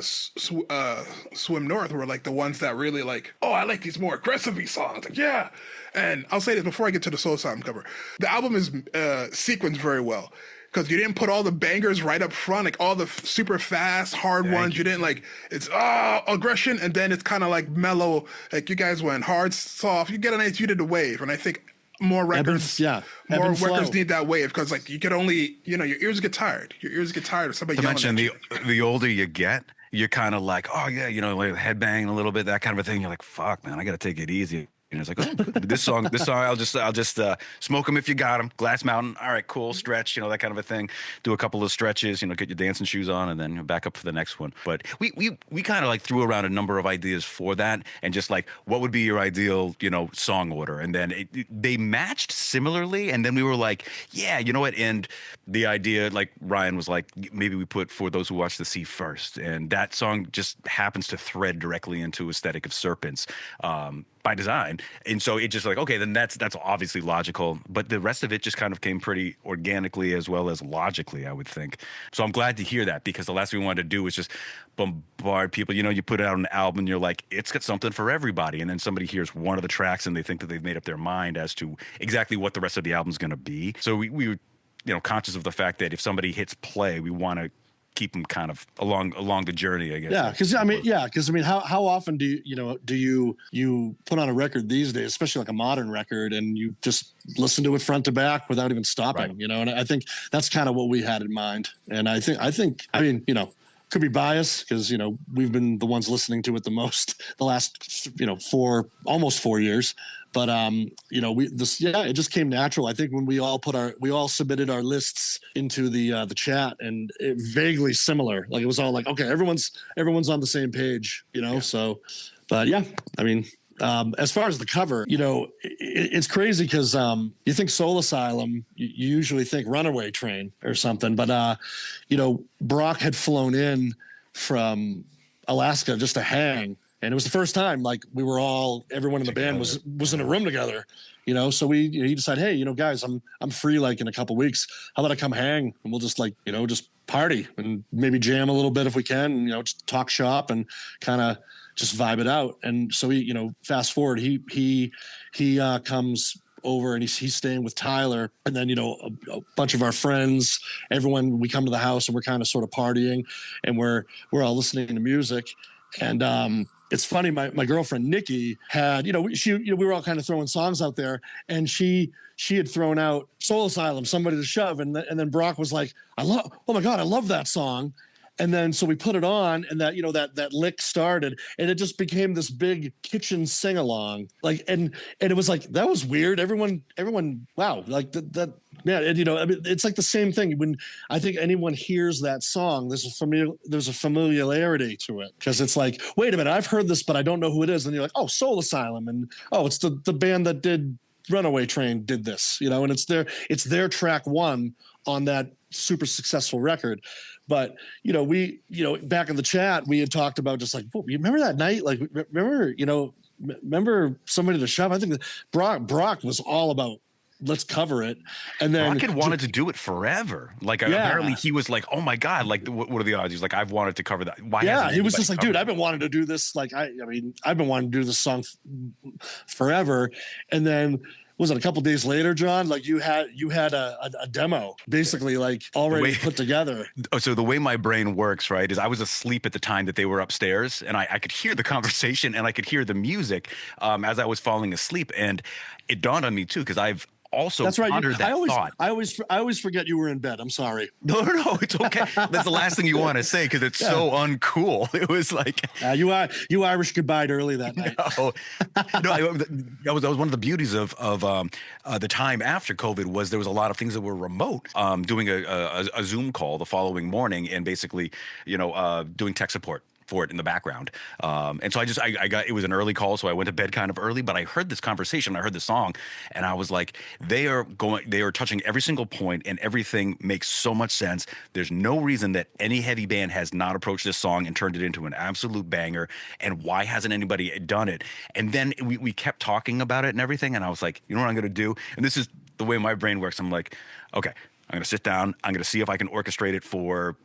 Swim North were like the ones that really like, oh, I like these more aggressive songs. Like, yeah. And I'll say this before I get to the Soul Asylum cover. The album is sequenced very well. Because you didn't put all the bangers right up front, like all the super fast, hard ones. You didn't like, it's aggression, and then it's kind of like mellow. Like you guys went hard, soft. You did the wave. And I think more records need that wave because like you could only, your ears get tired. Your ears get tired of somebody yelling at you. The older you get, you're kind of like, oh yeah, like headbang a little bit, that kind of a thing. You're like, fuck, man, I got to take it easy And it's like, oh, good. This song, I'll just smoke them if you got them. Glass Mountain, all right, cool. Stretch, that kind of a thing. Do a couple of stretches, get your dancing shoes on, and then back up for the next one. But we kind of like threw around a number of ideas for that, and just like, what would be your ideal, song order? And then they matched similarly, and then we were like, yeah, you know what? And the idea, like Ryan was like, maybe we put For Those Who Watch the Sea first, and that song just happens to thread directly into Aesthetic of Serpents. By design. And so it just like, okay, then that's obviously logical, but the rest of it just kind of came pretty organically as well as logically, I would think. So I'm glad to hear that, because the last thing we wanted to do was just bombard people. You put out an album and you're like, it's got something for everybody. And then somebody hears one of the tracks and they think that they've made up their mind as to exactly what the rest of the album's going to be. So we were, conscious of the fact that if somebody hits play, we want to keep them kind of along the journey, I guess. Yeah, because how often do you put on a record these days, especially like a modern record, and you just listen to it front to back without even stopping, right. And I think that's kind of what we had in mind. And I think could be biased because we've been the ones listening to it the most the last almost 4 years. But it just came natural. I think when we all submitted our lists into the chat, and it vaguely similar. Like it was all like, okay, everyone's on the same page, Yeah. So, but yeah, as far as the cover, it's crazy because you think Soul Asylum, you usually think Runaway Train or something, but Brock had flown in from Alaska just to hang. And it was the first time, like everyone in the band was in a room together, So he decided, hey, guys, I'm free like in a couple weeks. How about I come hang and we'll just just party and maybe jam a little bit if we can, just talk shop and kind of just vibe it out. And so he, fast forward, he comes over and he's staying with Tyler, and then a bunch of our friends, everyone, we come to the house and we're kind of sort of partying, and we're all listening to music. And it's funny, my girlfriend Nikki had, we were all kind of throwing songs out there, and she had thrown out Soul Asylum, Somebody to Shove, and then Brock was like, oh my God, I love that song. And then so we put it on, and that lick started, and it just became this big kitchen sing along. Like, and it was like, that was weird. Everyone, wow, like that. Yeah, and it's like the same thing when I think anyone hears that song. There's a familiarity to it, because it's like, wait a minute, I've heard this, but I don't know who it is. And you're like, oh, Soul Asylum, and oh, it's the band that did Runaway Train did this, and it's their track one on that super successful record. But we back in the chat, we had talked about just like, you remember that night, like remember Somebody to Shove. I think that Brock was all about, let's cover it. And then Brock had wanted to do it forever. Like, apparently he was like, oh my God, like what are the odds? He's like, I've wanted to cover that. Why? Yeah, he was just like, dude, I've been wanting to do this. Like, I've been wanting to do this song forever. And then, was it a couple days later, John? Like you had a demo basically like already put together. So the way my brain works, right, is I was asleep at the time that they were upstairs, and I could hear the conversation and I could hear the music as I was falling asleep. And it dawned on me too, because I've also pondered that thought. I always forget you were in bed. I'm sorry. No, it's okay. That's the last thing you want to say, because it's so uncool. It was like you Irish goodbye early that night. That was one of the beauties of the time after COVID, was there was a lot of things that were remote. Doing a Zoom call the following morning, and basically doing tech support for it in the background. And so I got, it was an early call, so I went to bed kind of early, but I heard this conversation, I heard the song, and I was like, they are touching every single point, and everything makes so much sense. There's no reason that any heavy band has not approached this song and turned it into an absolute banger. And why hasn't anybody done it? And then we kept talking about it and everything. And I was like, you know what I'm going to do? And this is the way my brain works. I'm like, okay, I'm going to sit down. I'm going to see if I can orchestrate it for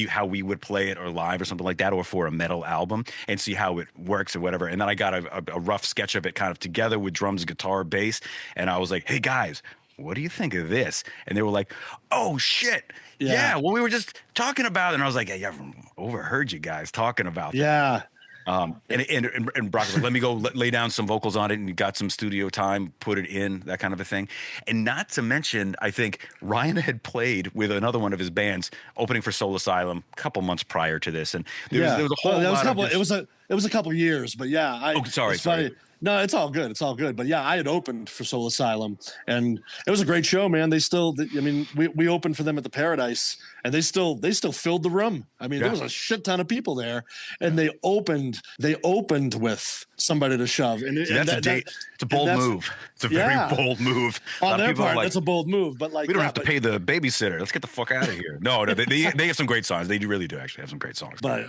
how we would play it, or live or something like that, or for a metal album, and see how it works or whatever. And then I got a rough sketch of it kind of together with drums, guitar, bass. And I was like, hey guys, what do you think of this? And they were like, oh shit. Yeah. Well, we were just talking about it. And I was like, hey, I've overheard you guys talking about that. Yeah. And Brock was like, let me go lay down some vocals on it, and you got some studio time, put it in, that kind of a thing. And not to mention, I think Ryan had played with another one of his bands opening for Soul Asylum a couple months prior to this, and there was a whole lot of It was a couple years, but yeah. Sorry. No, it's all good. It's all good. But yeah, I had opened for Soul Asylum, and it was a great show, man. We opened for them at the Paradise, and they still filled the room. I mean, there was a shit ton of people there, and they opened with Somebody to Shove. And it's a bold move. It's a very bold move. On their part, that's a bold move. But like, we don't have to pay the babysitter. Let's get the fuck out of here. No, they have some great songs. They really do actually have some great songs. But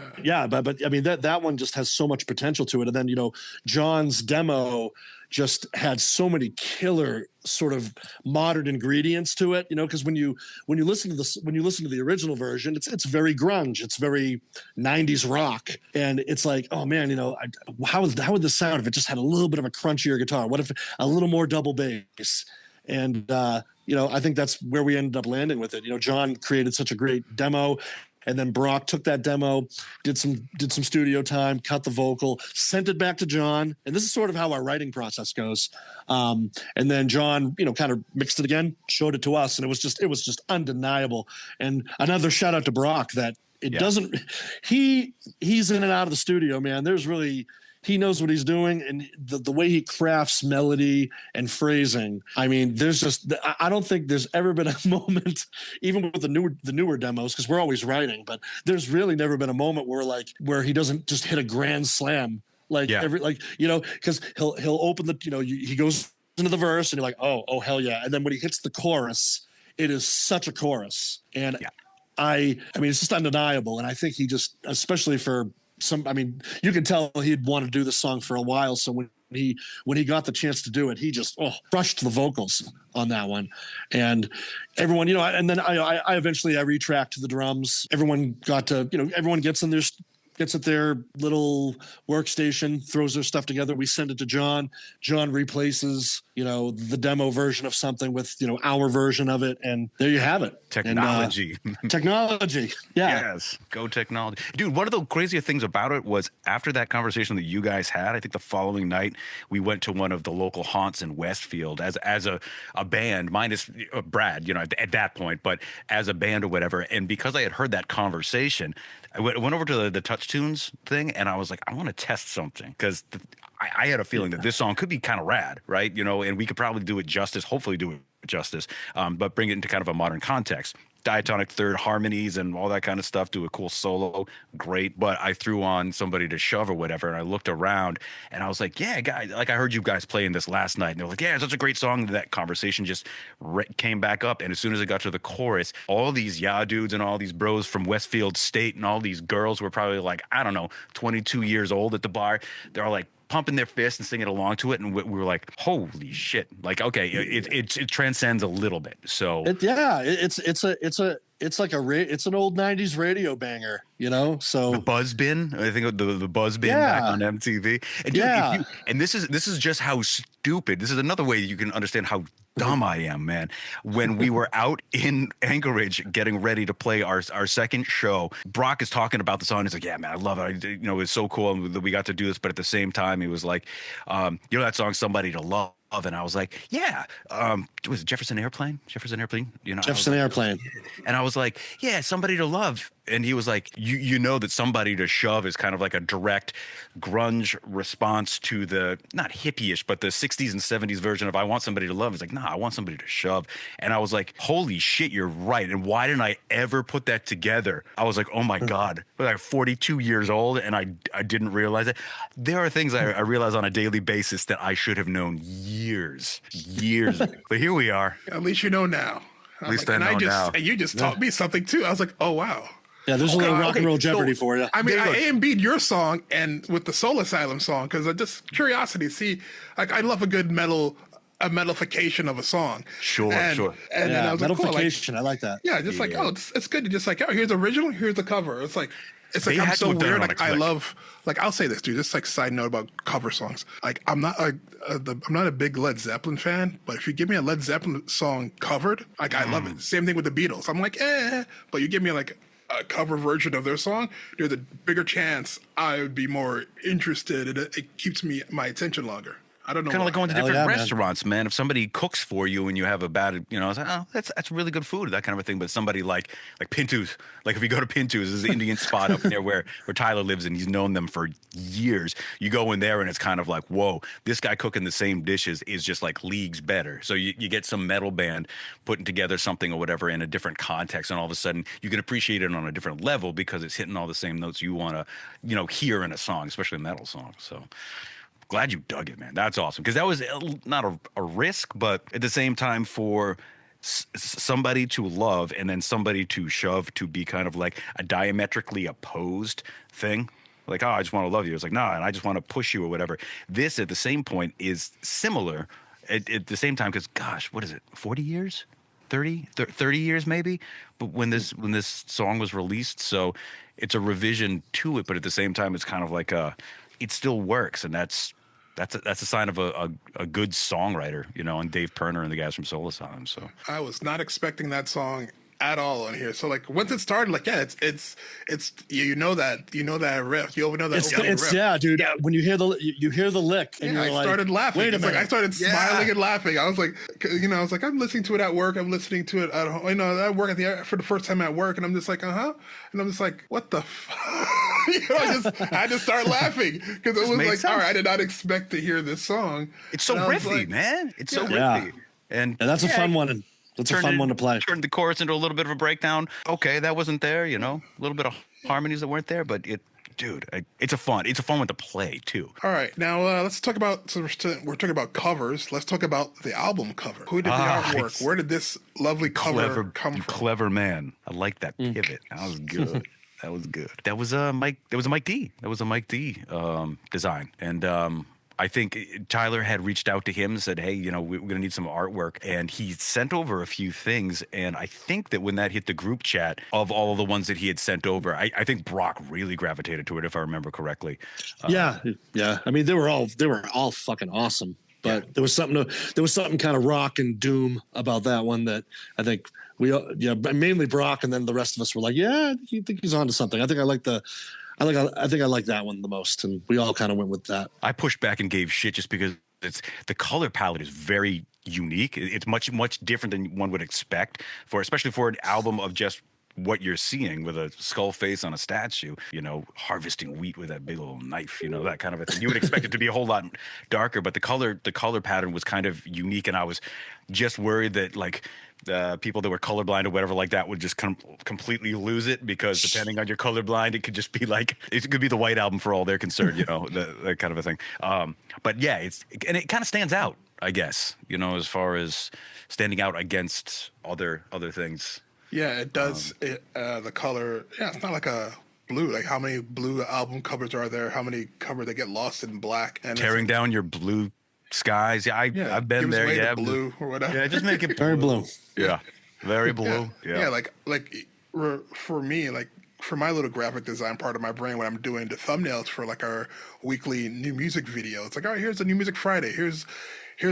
but I mean that one just has so much potential to it. And then Jon's demo just had so many killer sort of modern ingredients to it, because when you listen to the original version, it's very grunge, it's very 90s rock, and it's like, oh man, how would this sound if it just had a little bit of a crunchier guitar? What if a little more double bass? And I think that's where we ended up landing with it. Jon created such a great demo. And then Brock took that demo, did some studio time, cut the vocal, sent it back to Jon. And this is sort of how our writing process goes. And then Jon, kind of mixed it again, showed it to us, and it was just undeniable. And another shout out to Brock that he's in and out of the studio, man. He knows what he's doing, and the way he crafts melody and phrasing. I mean, I don't think there's ever been a moment, even with the newer demos, because we're always writing, but there's really never been a moment where he doesn't just hit a grand slam. Because he'll open he goes into the verse and you're like, oh hell yeah. And then when he hits the chorus, it is such a chorus. And I mean, it's just undeniable. And I think he just, especially for you can tell he'd want to do this song for a while. So when he got the chance to do it, he just crushed the vocals on that one. And everyone, and then I eventually retracked the drums. Everyone got to, everyone gets at their little workstation, throws their stuff together. We send it to Jon. Jon replaces, the demo version of something with, our version of it. And there you have it. Technology. Technology. Yeah. Yes. Go technology. Dude, one of the craziest things about it was after that conversation that you guys had, I think the following night, we went to one of the local haunts in Westfield as a band, minus Brad, at that point, but as a band or whatever. And because I had heard that conversation, I went over to the Touch Tunes thing, and I was like, I want to test something, because I had a feeling that this song could be kind of rad, right? And we could probably do it justice, hopefully do it justice, but bring it into kind of a modern context. Diatonic third harmonies and all that kind of stuff, do a cool solo, great. But I threw on Somebody to Shove or whatever, and I looked around and I was like, yeah, guys, like I heard you guys playing this last night, and they're like, yeah, it's such a great song. And that conversation just came back up, and as soon as it got to the chorus, all these dudes and all these bros from Westfield State and all these girls were probably like, I don't know, 22 years old at the bar. They're all like pumping their fists and singing along to it, and we were like, holy shit. Like, okay, it transcends a little bit. So it's an old 90s radio banger, so the Buzz Bin, I think the Buzz Bin back on MTV. And dude, and this is just how stupid, this is another way you can understand how dumb I am, man. When we were out in Anchorage getting ready to play our second show, Brock is talking about the song. He's like, yeah, man, I love it. It's so cool that we got to do this. But at the same time, he was like, that song, Somebody to Love. And I was like, yeah, was it Jefferson Airplane? Jefferson Airplane? Jefferson Airplane. And I was like, yeah, Somebody to Love. And he was like, you know that Somebody to Shove is kind of like a direct grunge response to the, not hippie-ish, but the 60s and 70s version of I Want Somebody to Love. It's like, nah, I want somebody to shove. And I was like, holy shit, you're right. And why didn't I ever put that together? I was like, oh my God, I'm like 42 years old and I didn't realize it. There are things I realize on a daily basis that I should have known years ago. But here we are. At least you know now. At least I know now. And you just taught me something too. I was like, oh wow. Yeah, there's a little rock and roll Jeopardy for you. I mean, I A&B'd your song and with the Soul Asylum song because I just curiosity. See, like I love a good a metalification of a song. Sure. And then I was metalification. I like that. Yeah, just like it's good to just like here's the original, here's the cover. It's like I'm so weird. Like I love I'll say this, dude. Just like side note about cover songs. Like I'm not a big Led Zeppelin fan, but if you give me a Led Zeppelin song covered, like I love it. Same thing with the Beatles. I'm like, but you give me like a cover version of their song, there's a bigger chance I would be more interested. It keeps my attention longer. I don't know. Kind of like going to Hell different yeah, man. restaurants, man. If somebody cooks for you and you have a bad, it's like, oh, that's really good food, that kind of a thing. But somebody like Pintu's, like if you go to Pintu's, this is an Indian spot up near where Tyler lives, and he's known them for years. You go in there and it's kind of like, whoa, this guy cooking the same dishes is just like leagues better. So you get some metal band putting together something or whatever in a different context, and all of a sudden you can appreciate it on a different level because it's hitting all the same notes you want to, hear in a song, especially a metal song. So. Glad you dug it, man. That's awesome. Because that was not a risk, but at the same time, for somebody to love and then somebody to shove to be kind of like a diametrically opposed thing. Like, oh, I just want to love you. It's like, nah, and I just want to push you or whatever. This, at the same point, is similar at the same time because, gosh, what is it, 40 years? 30 years maybe, but when this song was released, so it's a revision to it, but at the same time, it's kind of like it still works, and that's a sign of a good songwriter, and Dave Perner and the guys from Soul Asylum. So I was not expecting that song at all on here. So like once it started, like it's you know that riff, you know that It's riff. dude. Yeah. When you hear the lick, and Yeah, you're I started laughing. Wait a It's like minute. I started smiling and laughing. I was like, I'm listening to it at work. I'm listening to it at home. I work for the first time at work, and I'm just like, and I'm just like, what the. I had to start laughing because it was like, sense. all right, I did not expect to hear this song. it's so And I was riffy, like, man. It's so Yeah. riffy, and that's a fun one. That's a fun one to play. Turned the chorus into a little bit of a breakdown. Okay, that wasn't there, a little bit of harmonies that weren't there, but it's a fun one to play too. All right, now let's talk about. So we're talking about covers. Let's talk about the album cover. Who did the artwork? Where did this lovely cover come from? Clever man. I like that pivot. That was good. That was good. That was a Mike. That was a Mike D. That was a Mike D. Design, and I think Tyler had reached out to him and said, hey, we're going to need some artwork. And he sent over a few things. And I think that when that hit the group chat of all of the ones that he had sent over, I think Brock really gravitated to it, if I remember correctly. Yeah. I mean, they were all fucking awesome. But there was something kind of rock and doom about that one that I think mainly Brock, and then the rest of us were like, yeah, I think he's onto something. I think I like that one the most, and we all kind of went with that. I pushed back and gave shit just because the color palette is very unique. It's much, much different than one would expect especially for an album of just what you're seeing with a skull face on a statue, harvesting wheat with that big little knife, that kind of a thing. You would expect it to be a whole lot darker, but the color pattern was kind of unique, and I was just worried that like the people that were colorblind or whatever like that would just completely lose it, because depending on your colorblind, it could just be like, it could be the White Album for all they're concerned, that kind of a thing. But yeah, and it kind of stands out, I guess, as far as standing out against other things. Yeah, it does. The color, it's not like a blue. Like how many blue album covers are there? How many covers that get lost in black? And tearing down your blue skies. Yeah, I've been there. Yeah, blue or whatever. Yeah, just make it Very blue. Yeah, very blue. Yeah. Like for me, like for my little graphic design part of my brain, when I'm doing the thumbnails for like our weekly new music video, it's like, all right, here's the new music Friday. Here's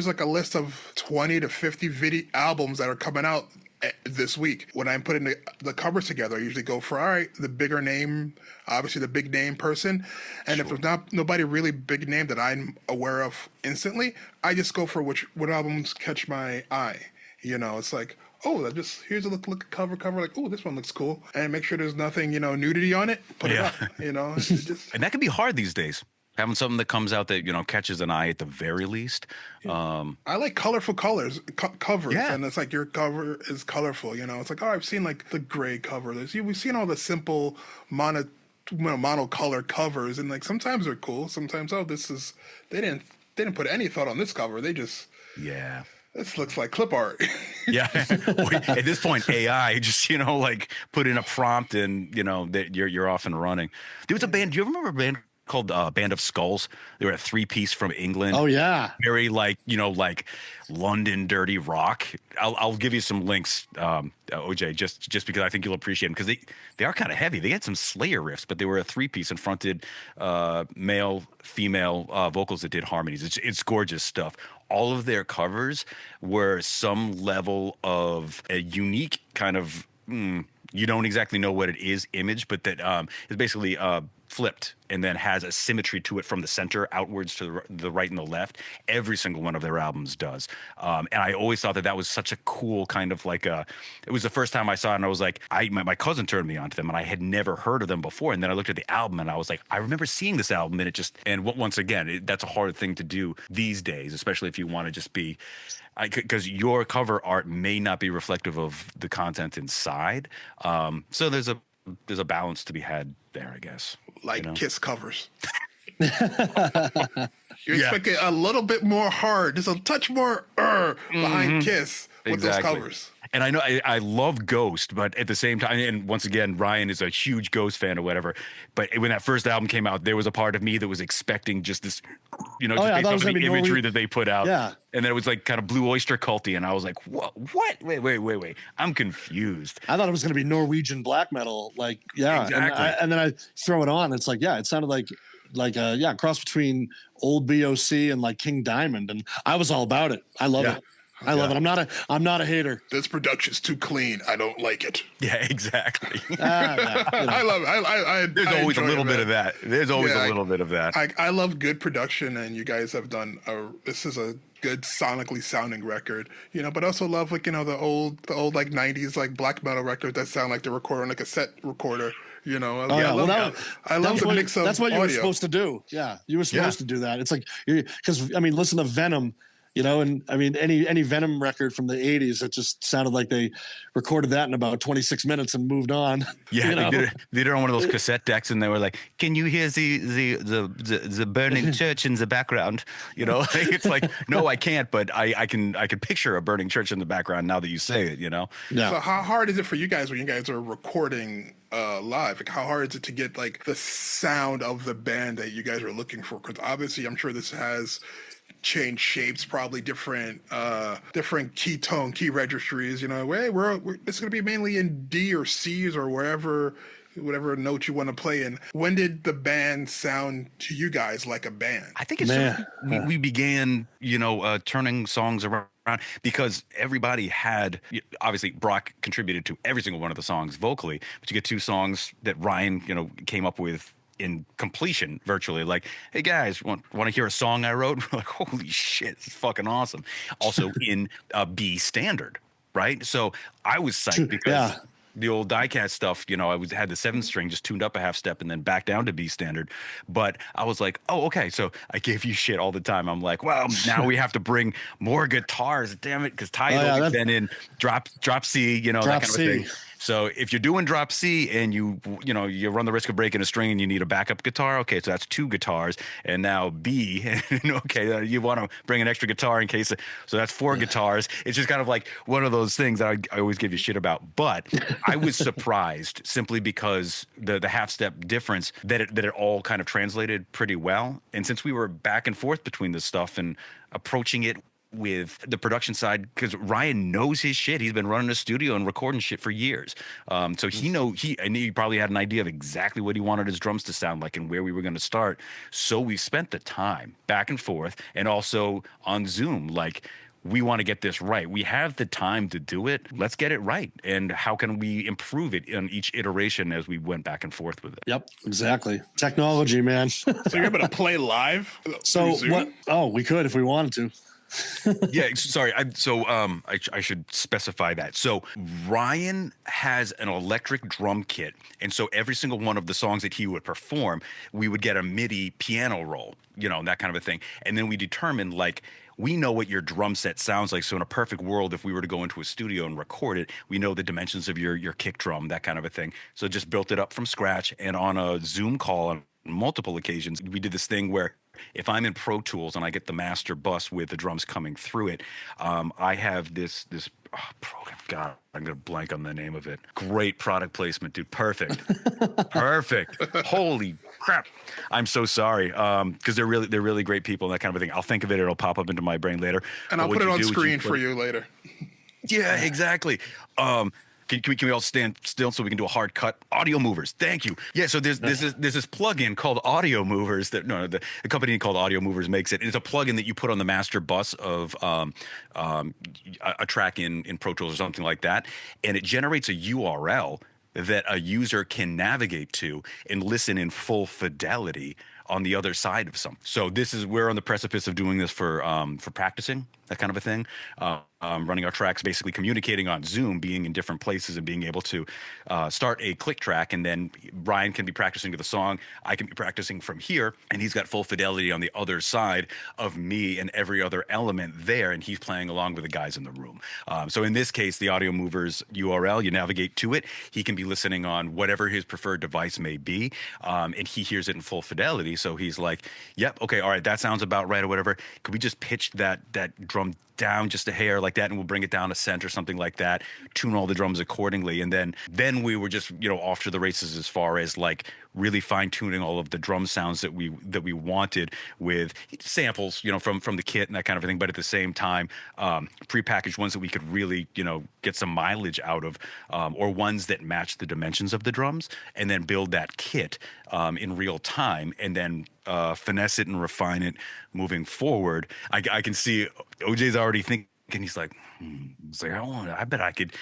like a list of 20 to 50 albums that are coming out this week. When I'm putting the covers together, I usually go for, all right, the bigger name, obviously the big name person. And if there's not nobody really big name that I'm aware of instantly, I just go for what albums catch my eye. It's like, oh, here's a look cover, like, oh, this one looks cool. And make sure there's nothing, nudity on it. Put it up, And that can be hard these days. Having something that comes out that, catches an eye at the very least. I like colorful covers. Yeah. And it's like your cover is colorful, It's like, oh, I've seen like the gray cover. We've seen all the simple monocolor covers, and like sometimes they're cool. Sometimes, they didn't put any thought on this cover. They just this looks like clip art. Yeah. At this point, AI just like put in a prompt and that you're off and running. There was a band. Do you ever remember a band called Band of Skulls? They were a 3-piece from England. Oh yeah, very like London dirty rock. I'll give you some links, Ojayy, just because I think you'll appreciate them, because they are kind of heavy. They had some Slayer riffs, but they were a 3-piece and fronted male, female vocals that did harmonies. It's gorgeous stuff. All of their covers were some level of a unique kind of you don't exactly know what it is image, but that is basically flipped and then has a symmetry to it from the center outwards to the right and the left. Every single one of their albums does. And I always thought that was such a cool kind of like it was the first time I saw it and I was like, my cousin turned me on to them and I had never heard of them before. And then I looked at the album and I was like, I remember seeing this album and once again, that's a hard thing to do these days, especially if you want to just be, because your cover art may not be reflective of the content inside. So there's a balance to be had there, I guess. Like Kiss covers. You're expecting a little bit more hard, just a touch more behind Kiss with those covers. And I know I love Ghost, but at the same time, and once again, Ryan is a huge Ghost fan or whatever. But when that first album came out, there was a part of me that was expecting just this, just based off of the imagery that they put out. Yeah. And then it was like kind of Blue Oyster culty, and I was like, what? Wait. I'm confused. I thought it was going to be Norwegian black metal. Like, yeah. Exactly. And then I throw it on. It's like, yeah, it sounded like a cross between old BOC and like King Diamond. And I was all about it. I love it. I love it. I'm not a hater. This production's too clean. I don't like it. Yeah, exactly. I love it. There's always a little bit of that. There's always a little bit of that. I love good production, and you guys have done this is a good sonically sounding record, but also love like the old like 90s like black metal records that sound like they're recorded on a cassette recorder. I love the mix of that's what you audio. were supposed to do. Yeah, you were supposed to do that. It's like because listen to Venom. And I mean, any Venom record from the 80s, it just sounded like they recorded that in about 26 minutes and moved on. Yeah, they did it on one of those cassette decks, and they were like, "Can you hear the burning church in the background?" It's like, no, I can't, but I can picture a burning church in the background now that you say it. Yeah. So how hard is it for you guys when you guys are recording live? Like, how hard is it to get like the sound of the band that you guys are looking for? Because obviously, I'm sure this has change shapes, probably different key tone, key registries. We're it's going to be mainly in D or C's or whatever note you want to play in. When did the band sound to you guys like a band? I think it's we began, turning songs around because everybody had, obviously Brock contributed to every single one of the songs vocally, but you get two songs that Ryan, came up with in completion virtually. Like, hey guys, want to hear a song I wrote? We're like, holy shit, this is fucking awesome. Also in B standard, right? So I was psyched because the old Diecast stuff, I had the 7th string just tuned up a half step and then back down to B standard. But I was like, oh, okay. So I gave you shit all the time. I'm like, well, now we have to bring more guitars. Damn it, because Ty's been in drop C, that kind of thing. So if you're doing drop C and you run the risk of breaking a string and you need a backup guitar, okay, so that's 2 guitars. And now B, okay, you want to bring an extra guitar in case, so that's 4 guitars. It's just kind of like one of those things that I always give you shit about. But I was surprised simply because the half step difference that it all kind of translated pretty well. And since we were back and forth between this stuff and approaching it with the production side, because Ryan knows his shit. He's been running a studio and recording shit for years. So he probably had an idea of exactly what he wanted his drums to sound like and where we were going to start. So we spent the time back and forth and also on Zoom, like, we want to get this right. We have the time to do it. Let's get it right. And how can we improve it in each iteration as we went back and forth with it? Yep, exactly. Technology, man. So you're able to play live? So what? Oh, we could if we wanted to. Yeah, sorry. I should specify that. So Ryan has an electric drum kit, and so every single one of the songs that he would perform, we would get a MIDI piano roll, that kind of a thing, and then we determine like, we know what your drum set sounds like. So in a perfect world, if we were to go into a studio and record it, we know the dimensions of your kick drum, that kind of a thing. So just built it up from scratch, and on a Zoom call on multiple occasions, we did this thing where if I'm in Pro Tools and I get the master bus with the drums coming through it, I have this program. God, I'm gonna blank on the name of it. Great product placement, dude. Perfect. Holy crap! I'm so sorry. Because they're really great people and that kind of a thing. I'll think of it. It'll pop up into my brain later. And I'll put it on screen for you later. Yeah, exactly. Can we all stand still so we can do a hard cut? Audio Movers. Thank you. Yeah, so there's this plugin called Audio Movers that the company called Audio Movers makes it. It's a plugin that you put on the master bus of a track in Pro Tools or something like that, and it generates a URL that a user can navigate to and listen in full fidelity on the other side of something. So we're on the precipice of doing this for practicing, that kind of a thing. Running our tracks, basically communicating on Zoom, being in different places and being able to start a click track, and then Ryan can be practicing to the song, I can be practicing from here, and he's got full fidelity on the other side of me and every other element there, and he's playing along with the guys in the room. So in this case, the Audio Movers URL, you navigate to it, he can be listening on whatever his preferred device may be, and he hears it in full fidelity. So he's like, yep, okay, all right, that sounds about right or whatever. Could we just pitch that drum down just a hair like that, and we'll bring it down a cent or something like that, tune all the drums accordingly. And then we were just, off to the races as far as like really fine tuning all of the drum sounds that we wanted with samples, from the kit and that kind of thing. But at the same time, prepackaged ones that we could really, get some mileage out of, or ones that match the dimensions of the drums, and then build that kit in real time, and then finesse it and refine it moving forward. I can see Ojayy's already thinking. He's like, I bet I could.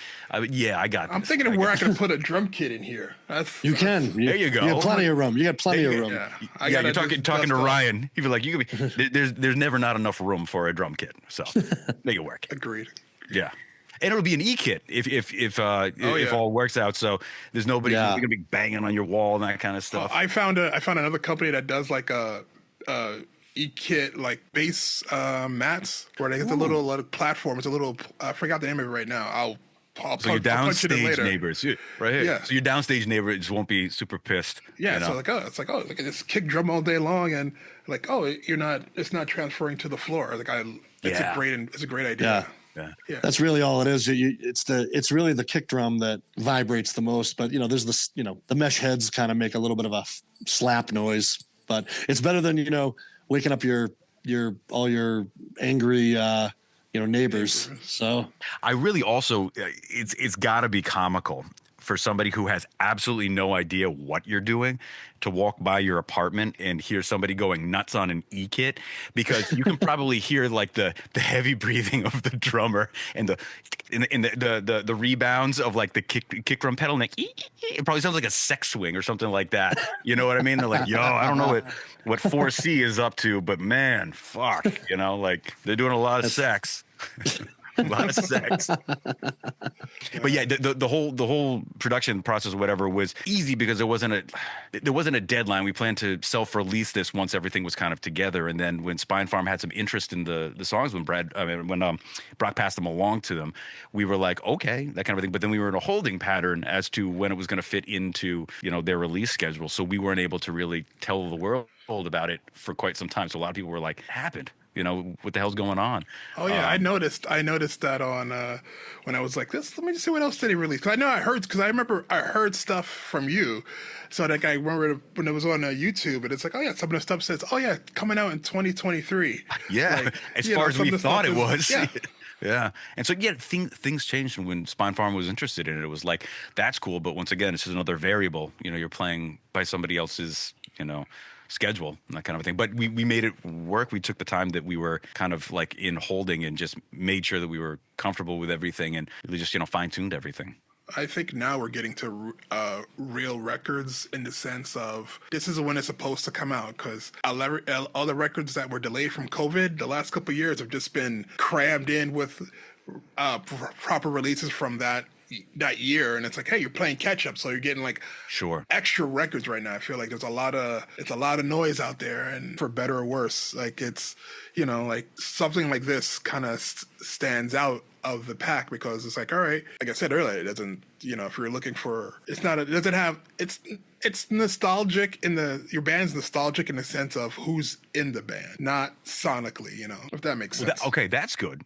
Yeah, I got this. I'm thinking of where I can put a drum kit in here. There you go. You have plenty of room. You got plenty of room. Yeah, you're talking to Ryan. He'd be like, you could be. There's never not enough room for a drum kit. So make it work. Agreed. Yeah. And it'll be an e-kit if all works out. So there's nobody who's gonna be banging on your wall and that kind of stuff. I found another company that does like a e-kit like bass mats where they get the little platform. It's a little, I forgot the name of it right now. I'll your downstage neighbors, right here. Yeah. So your downstage neighbors won't be super pissed. Yeah. So look at this kick drum all day long, and like, it's not transferring to the floor. Like it's a great idea. Yeah. That's really all it is. It's really the kick drum that vibrates the most. But there's this, the mesh heads kind of make a little bit of a slap noise. But it's better than waking up all your angry neighbors. So I really also it's got to be comical for somebody who has absolutely no idea what you're doing to walk by your apartment and hear somebody going nuts on an e-kit, because you can probably hear like the heavy breathing of the drummer and the rebounds of like the kick drum pedal, and like it probably sounds like a sex swing or something like that. You know what I mean? They're like, I don't know what 4C is up to, but man, fuck, like they're doing a lot of sex. A lot of sex. But yeah, the whole production process or whatever was easy because there wasn't a deadline. We planned to self-release this once everything was kind of together, and then when Spine Farm had some interest in the songs, when Brock passed them along to them, we were like, okay, that kind of thing. But then we were in a holding pattern as to when it was going to fit into their release schedule, so we weren't able to really tell the world about it for quite some time. So a lot of people were like, it happened. What the hell's going on? Oh yeah, I noticed that on when I was like this. Let me just see what else did he release. Because I remember I heard stuff from you. So like I remember when it was on YouTube, and it's like, oh yeah, some of the stuff says, oh yeah, coming out in 2023. Yeah, like, as far as we thought it was. Yeah. Yeah. And so, things changed when Spine Farm was interested in it. It was like, that's cool. But once again, it's just another variable. You're playing by somebody else's, schedule and that kind of thing. But we made it work. We took the time that we were kind of like in holding and just made sure that we were comfortable with everything and really just, fine-tuned everything. I think now we're getting to real records in the sense of this is when it's supposed to come out, because all the records that were delayed from COVID the last couple of years have just been crammed in with proper releases from that year, and it's like, hey, you're playing catch up, so you're getting like extra records right now. I feel like it's a lot of noise out there, and for better or worse, like it's like something like this kind of stands out of the pack, because it's like, all right, like I said earlier, it doesn't, if you're looking for, it's nostalgic your band's nostalgic in the sense of who's in the band, not sonically, if that makes sense. Okay, that's good.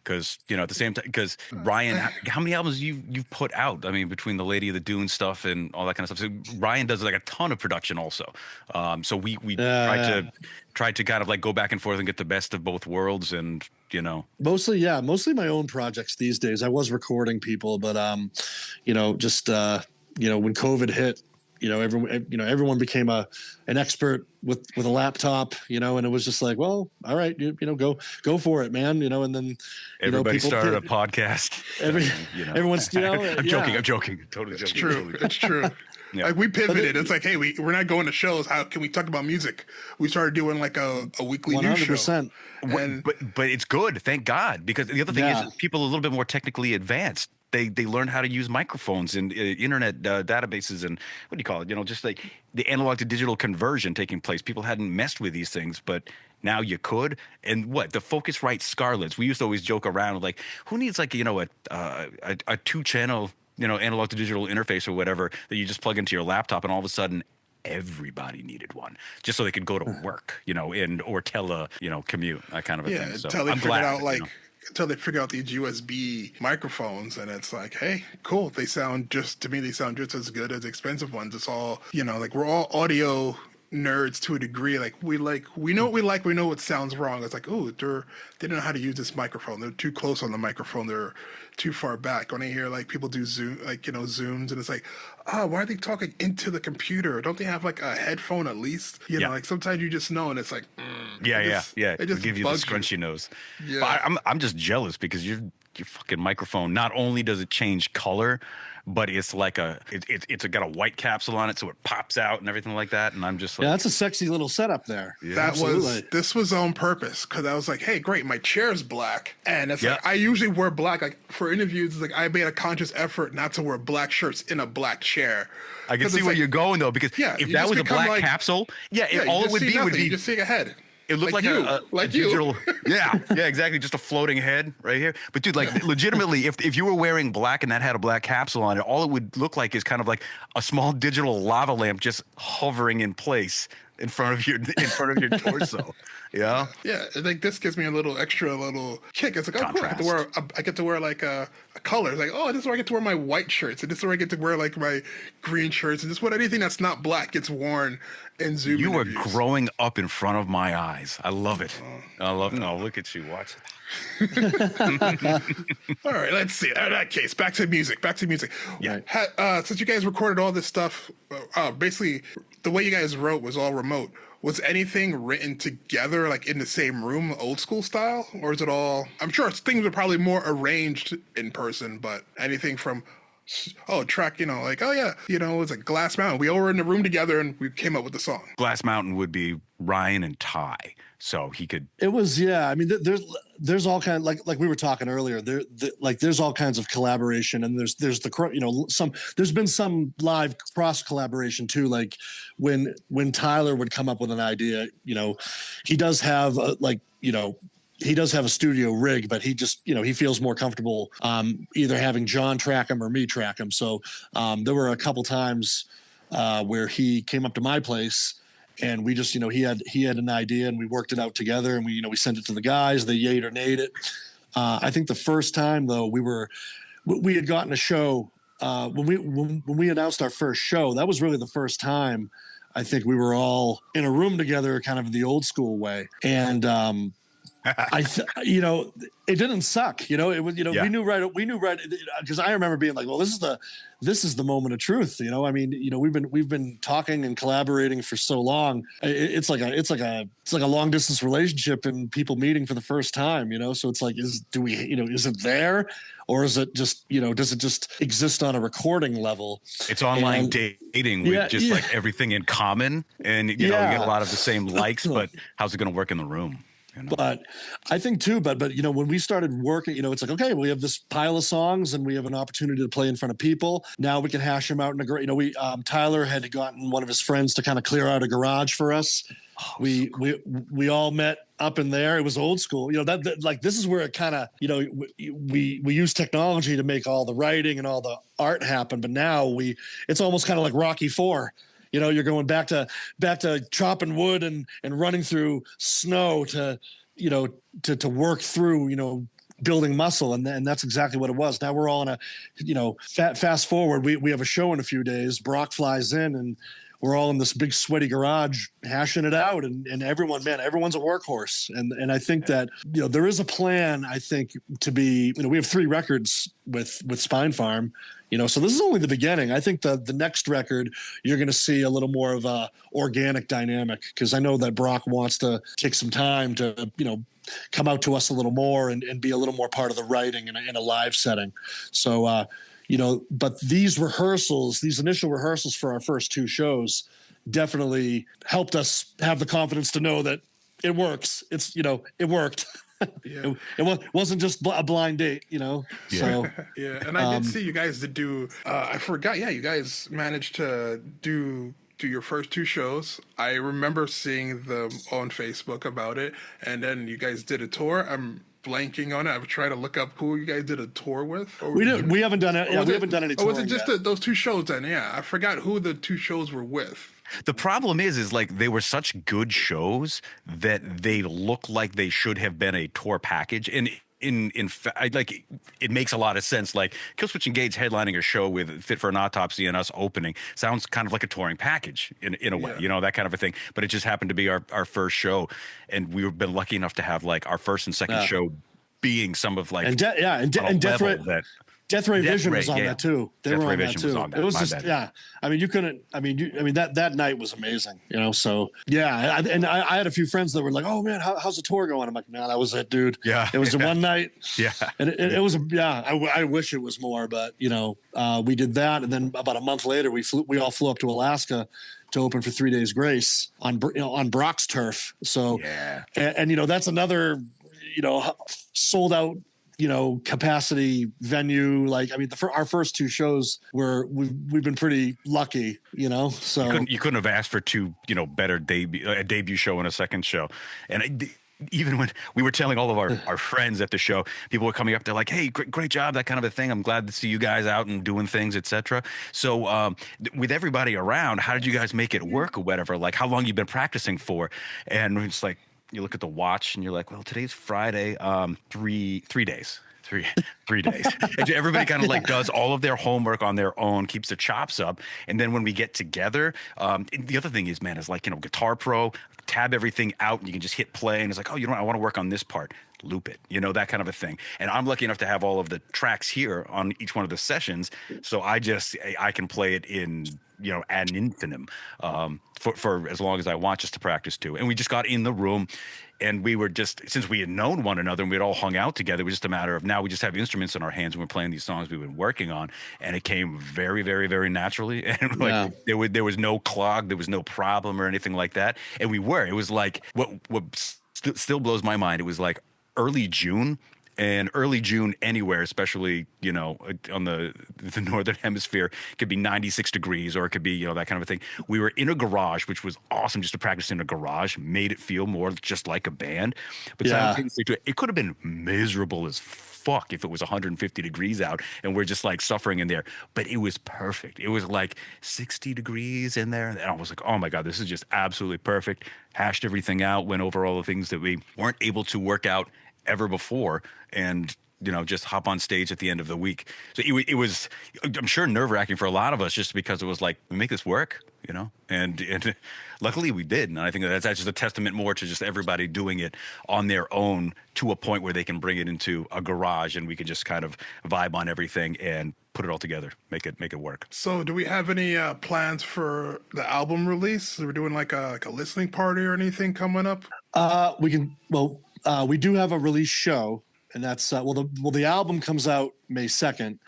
Because, at the same time, because Ryan, how many albums you've put out? I mean, between the Lady of the Dune stuff and all that kind of stuff. So Ryan does like a ton of production also. So we tried to kind of like go back and forth and get the best of both worlds, and mostly my own projects these days. I was recording people, but when COVID hit, everyone became an expert with a laptop, and it was just like, well, all right, go for it, man. And then everybody started a podcast. Everyone's, I'm joking. Totally it's joking. True. It's true. Yeah. Like we pivoted. It's like, hey, we're not going to shows. How can we talk about music? We started doing like a weekly 100%. News show. But it's good, thank God, because the other thing is people are a little bit more technically advanced. They learn how to use microphones and internet databases and what do you call it? Just like the analog to digital conversion taking place. People hadn't messed with these things, but now you could. And the Focusrite Scarlets. We used to always joke around like, who needs like a 2-channel analog to digital interface or whatever that you just plug into your laptop, and all of a sudden everybody needed one just so they could go to work, or commute, that kind of a thing. So until they figured out until they figure out these USB microphones, and it's like, hey, cool. They sound just as good as expensive ones. It's all, like we're all audio nerds to a degree. Like we know what we like. We know what sounds wrong. It's like, oh, they don't know how to use this microphone. They're too close on the microphone. They're too far back. When I hear like people do Zooms, and it's like, oh, why are they talking into the computer? Don't they have like a headphone at least? Like sometimes you just know, and it's like, it just give you the scrunchy nose. Yeah, but I'm just jealous because your fucking microphone, not only does it change color, but it's like it's got a white capsule on it, so it pops out and everything like that. And I'm just like, that's a sexy little setup there. Yeah, this was on purpose, because I was like, hey, great, my chair's black, and it's like I usually wear black. Like for interviews, it's like I made a conscious effort not to wear black shirts in a black chair. I can see where you're going though, because if that was a black capsule, all it would be would be you just seeing a head. It looked like a digital, yeah, exactly, just a floating head right here. But dude, like legitimately, if you were wearing black and that had a black capsule on it, all it would look like is kind of like a small digital lava lamp just hovering in place in front of your torso. Yeah. Like this gives me a little kick. It's like, oh, cool. I get to wear like a color. It's like, oh, this is where I get to wear my white shirts, and this is where I get to wear like my green shirts, and this is what anything that's not black gets worn in Zoom. You interviews. are growing up in front of my eyes. I love it. I love it. Oh, look at you. Watch it. All right, let's see. In that case, back to music. Yeah. Since you guys recorded all this stuff, basically the way you guys wrote was all remote. Was anything written together, like in the same room, old school style? Or is it all, I'm sure things are probably more arranged in person, but anything from, track, like, it's like Glass Mountain. We all were in the room together and we came up with the song. Glass Mountain would be Ryan and Ty. So he could. It was, I mean, there's all kinds, like we were talking earlier. There's all kinds of collaboration, and there's there's been some live cross collaboration too. Like when Tyler would come up with an idea, he does have he does have a studio rig, but he just, he feels more comfortable either having Jon track him or me track him. So there were a couple times where he came up to my place. And we just, he had an idea, and we worked it out together, and we sent it to the guys. They yayed or nayed it. I think the first time though, we had gotten a show when we announced our first show. That was really the first time I think we were all in a room together, kind of in the old school way. And it didn't suck. It was, we knew right because I remember being like, well, this is the moment of truth. I mean, we've been talking and collaborating for so long. It's like a long distance relationship and people meeting for the first time. So it's like, is it there, or is it just does it just exist on a recording level? It's online dating with just like everything in common, and you get a lot of the same likes, but how's it going to work in the room? But I think too, but when we started working, it's like, okay, we have this pile of songs and we have an opportunity to play in front of people. Now we can hash them out in a great, Tyler had gotten one of his friends to kind of clear out a garage for us. Oh, we all met up in there. It was old school. That this is where it kind of, we use technology to make all the writing and all the art happen. But now it's almost kind of like Rocky IV. You're going back to chopping wood and running through snow to work through, building muscle. And that's exactly what it was. Now we're all in fast forward. We have a show in a few days. Brock flies in, and we're all in this big sweaty garage hashing it out, and everyone's a workhorse. And I think that, there is a plan, I think, to be, we have 3 records with Spine Farm, so this is only the beginning. I think the next record, you're going to see a little more of a organic dynamic, because I know that Brock wants to take some time to, come out to us a little more and be a little more part of the writing in a live setting. So, but these initial rehearsals for our first 2 shows definitely helped us have the confidence to know that it works. It worked. Yeah. It wasn't just a blind date, So yeah, and I did see you guys did do. I forgot. Yeah, you guys managed to do your first 2 shows. I remember seeing them on Facebook about it, and then you guys did a tour. I'm blanking on it. I've tried to look up who you guys did a tour with. We haven't done it. Yeah, we haven't done any. Or was it just those 2 shows then? Yeah, I forgot who the 2 shows were with. The problem is like they were such good shows that they look like they should have been a tour package. And in fact, like, it makes a lot of sense. Like, Killswitch Engage headlining a show with Fit for an Autopsy and us opening sounds kind of like a touring package in a way, that kind of a thing. But it just happened to be our first show, and we've been lucky enough to have like our first and second show being some of like Death Ray Vision was on that too. They were on that too. It was just I mean, you couldn't. I mean, that night was amazing. So yeah. I had a few friends that were like, "Oh man, how's the tour going?" I'm like, "No, that was it, dude. Yeah, it was the one night. Yeah, and it was I wish it was more, but we did that, and then about a month later, we all flew up to Alaska to open for 3 Days Grace on Brock's turf. So yeah, and that's another sold out capacity venue. Like, I mean, our first 2 shows we've been pretty lucky, so you couldn't have asked for 2, better a debut show and a second show. And even when we were telling all of our friends at the show, people were coming up, they're like, "Hey, great job," that kind of a thing. "I'm glad to see you guys out and doing things, etc." So with everybody around, how did you guys make it work or whatever? Like, how long you been practicing for? And it's like, you look at the watch and you're like, well, today's Friday, 3 days. 3 days. Everybody kind of like does all of their homework on their own, keeps their chops up. And then when we get together, the other thing is, man, is like, Guitar Pro, tab everything out and you can just hit play. And it's like, oh, I want to work on this part. Loop it, that kind of a thing. And I'm lucky enough to have all of the tracks here on each one of the sessions. So I can play it in, ad infinitum for as long as I want, just to practice to. And we just got in the room and we were just, since we had known one another and we'd all hung out together, it was just a matter of now we just have instruments in our hands and we're playing these songs we've been working on. And it came very, very, very naturally. And there was no clog, there was no problem or anything like that. And it was like, what still blows my mind, it was like early June. And early June anywhere, especially, on the northern hemisphere, could be 96 degrees or it could be, that kind of a thing. We were in a garage, which was awesome just to practice in a garage, made it feel more just like a band. But simultaneously, it could have been miserable as fuck if it was 150 degrees out and we're just like suffering in there. But it was perfect. It was like 60 degrees in there. And I was like, oh my God, this is just absolutely perfect. Hashed everything out, went over all the things that we weren't able to work out ever before, and just hop on stage at the end of the week. So it was, I'm sure, nerve-wracking for a lot of us, just because it was like, we make this work, and luckily we did. And I think that's just a testament more to just everybody doing it on their own to a point where they can bring it into a garage and we can just kind of vibe on everything and put it all together, make it work. So do we have any plans for the album release? We're doing like a listening party or anything coming up? We do have a release show, and that's the album comes out May 2nd,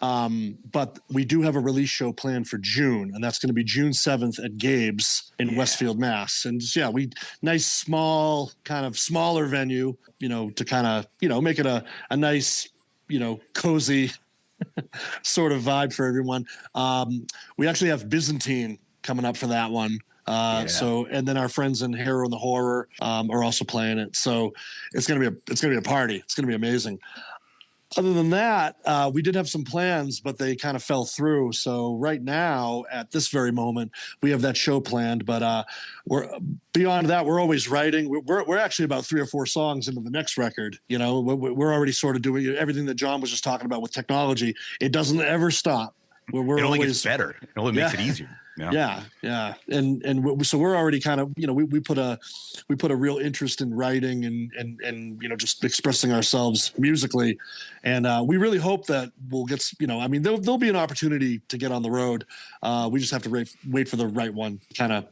but we do have a release show planned for June, and that's going to be June 7th at Gabe's in Westfield, Mass. And nice small, kind of smaller venue, to kind of make it a nice, cozy sort of vibe for everyone. We actually have Byzantine coming up for that one. So, and then our friends in Hero and the Horror are also playing it. So it's gonna be a party. It's gonna be amazing. Other than that, we did have some plans, but they kind of fell through. So right now, at this very moment, we have that show planned. But we're beyond that. We're always writing. We're actually about 3 or 4 songs into the next record. We're already sort of doing everything that Jon was just talking about with technology. It doesn't ever stop. It only gets better. It only makes it easier. Yeah. So we're already kind of, we put a real interest in writing and just expressing ourselves musically, and we really hope that we'll get, there'll be an opportunity to get on the road. We just have to wait for the right one, kind of,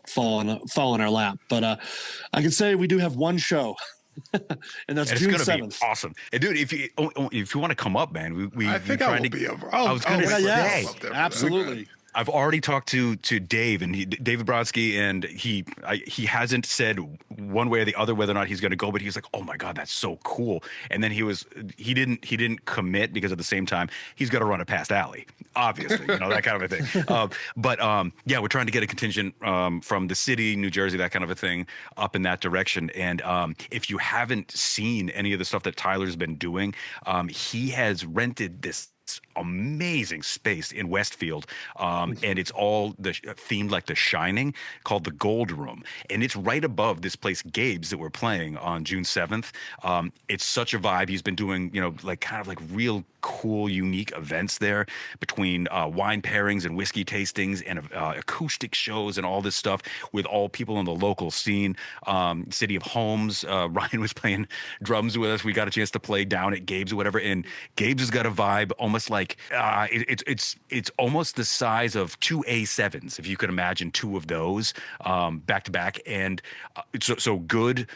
fall in our lap. But I can say we do have one show. And that's June 7th. Be awesome. And dude, if you want to come up, man, I think I will be over. I was going to say, absolutely. I've already talked to Dave and David Brodsky, and he hasn't said one way or the other whether or not he's going to go, but he's like, "Oh my God, that's so cool!" And then he didn't commit because at the same time he's got to run it past Allie, obviously, that kind of a thing. But we're trying to get a contingent from the city, New Jersey, that kind of a thing, up in that direction. And if you haven't seen any of the stuff that Tyler's been doing, he has rented this amazing space in Westfield, and it's all themed like The Shining, called the Gold Room, and it's right above this place Gabe's that we're playing on June 7th. It's such a vibe. He's been doing kind of real cool, unique events there, between wine pairings and whiskey tastings and acoustic shows and all this stuff with all people in the local scene. City of Homes, Ryan was playing drums with us. We got a chance to play down at Gabe's or whatever, and Gabe's has got a vibe almost like it's almost the size of two A7s, if you could imagine two of those back to back, and so good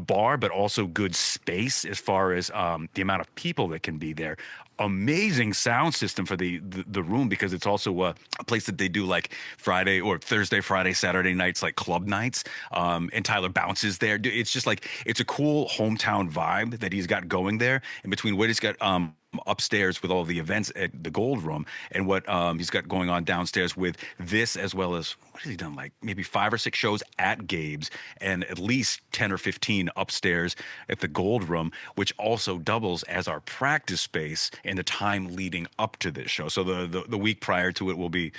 bar, but also good space as far as the amount of people that can be there. Amazing sound system for the room, because it's also a place that they do like Friday or Thursday, Friday, Saturday nights, like club nights, and Tyler bounces there. It's just it's a cool hometown vibe that he's got going there, in between what he's got upstairs with all the events at the Gold Room, and what he's got going on downstairs with this, as well as what has he done, like maybe 5 or 6 shows at Gabe's, and at least 10 or 15 upstairs at the Gold Room, which also doubles as our practice space in the time leading up to this show. So the week prior to it, we'll be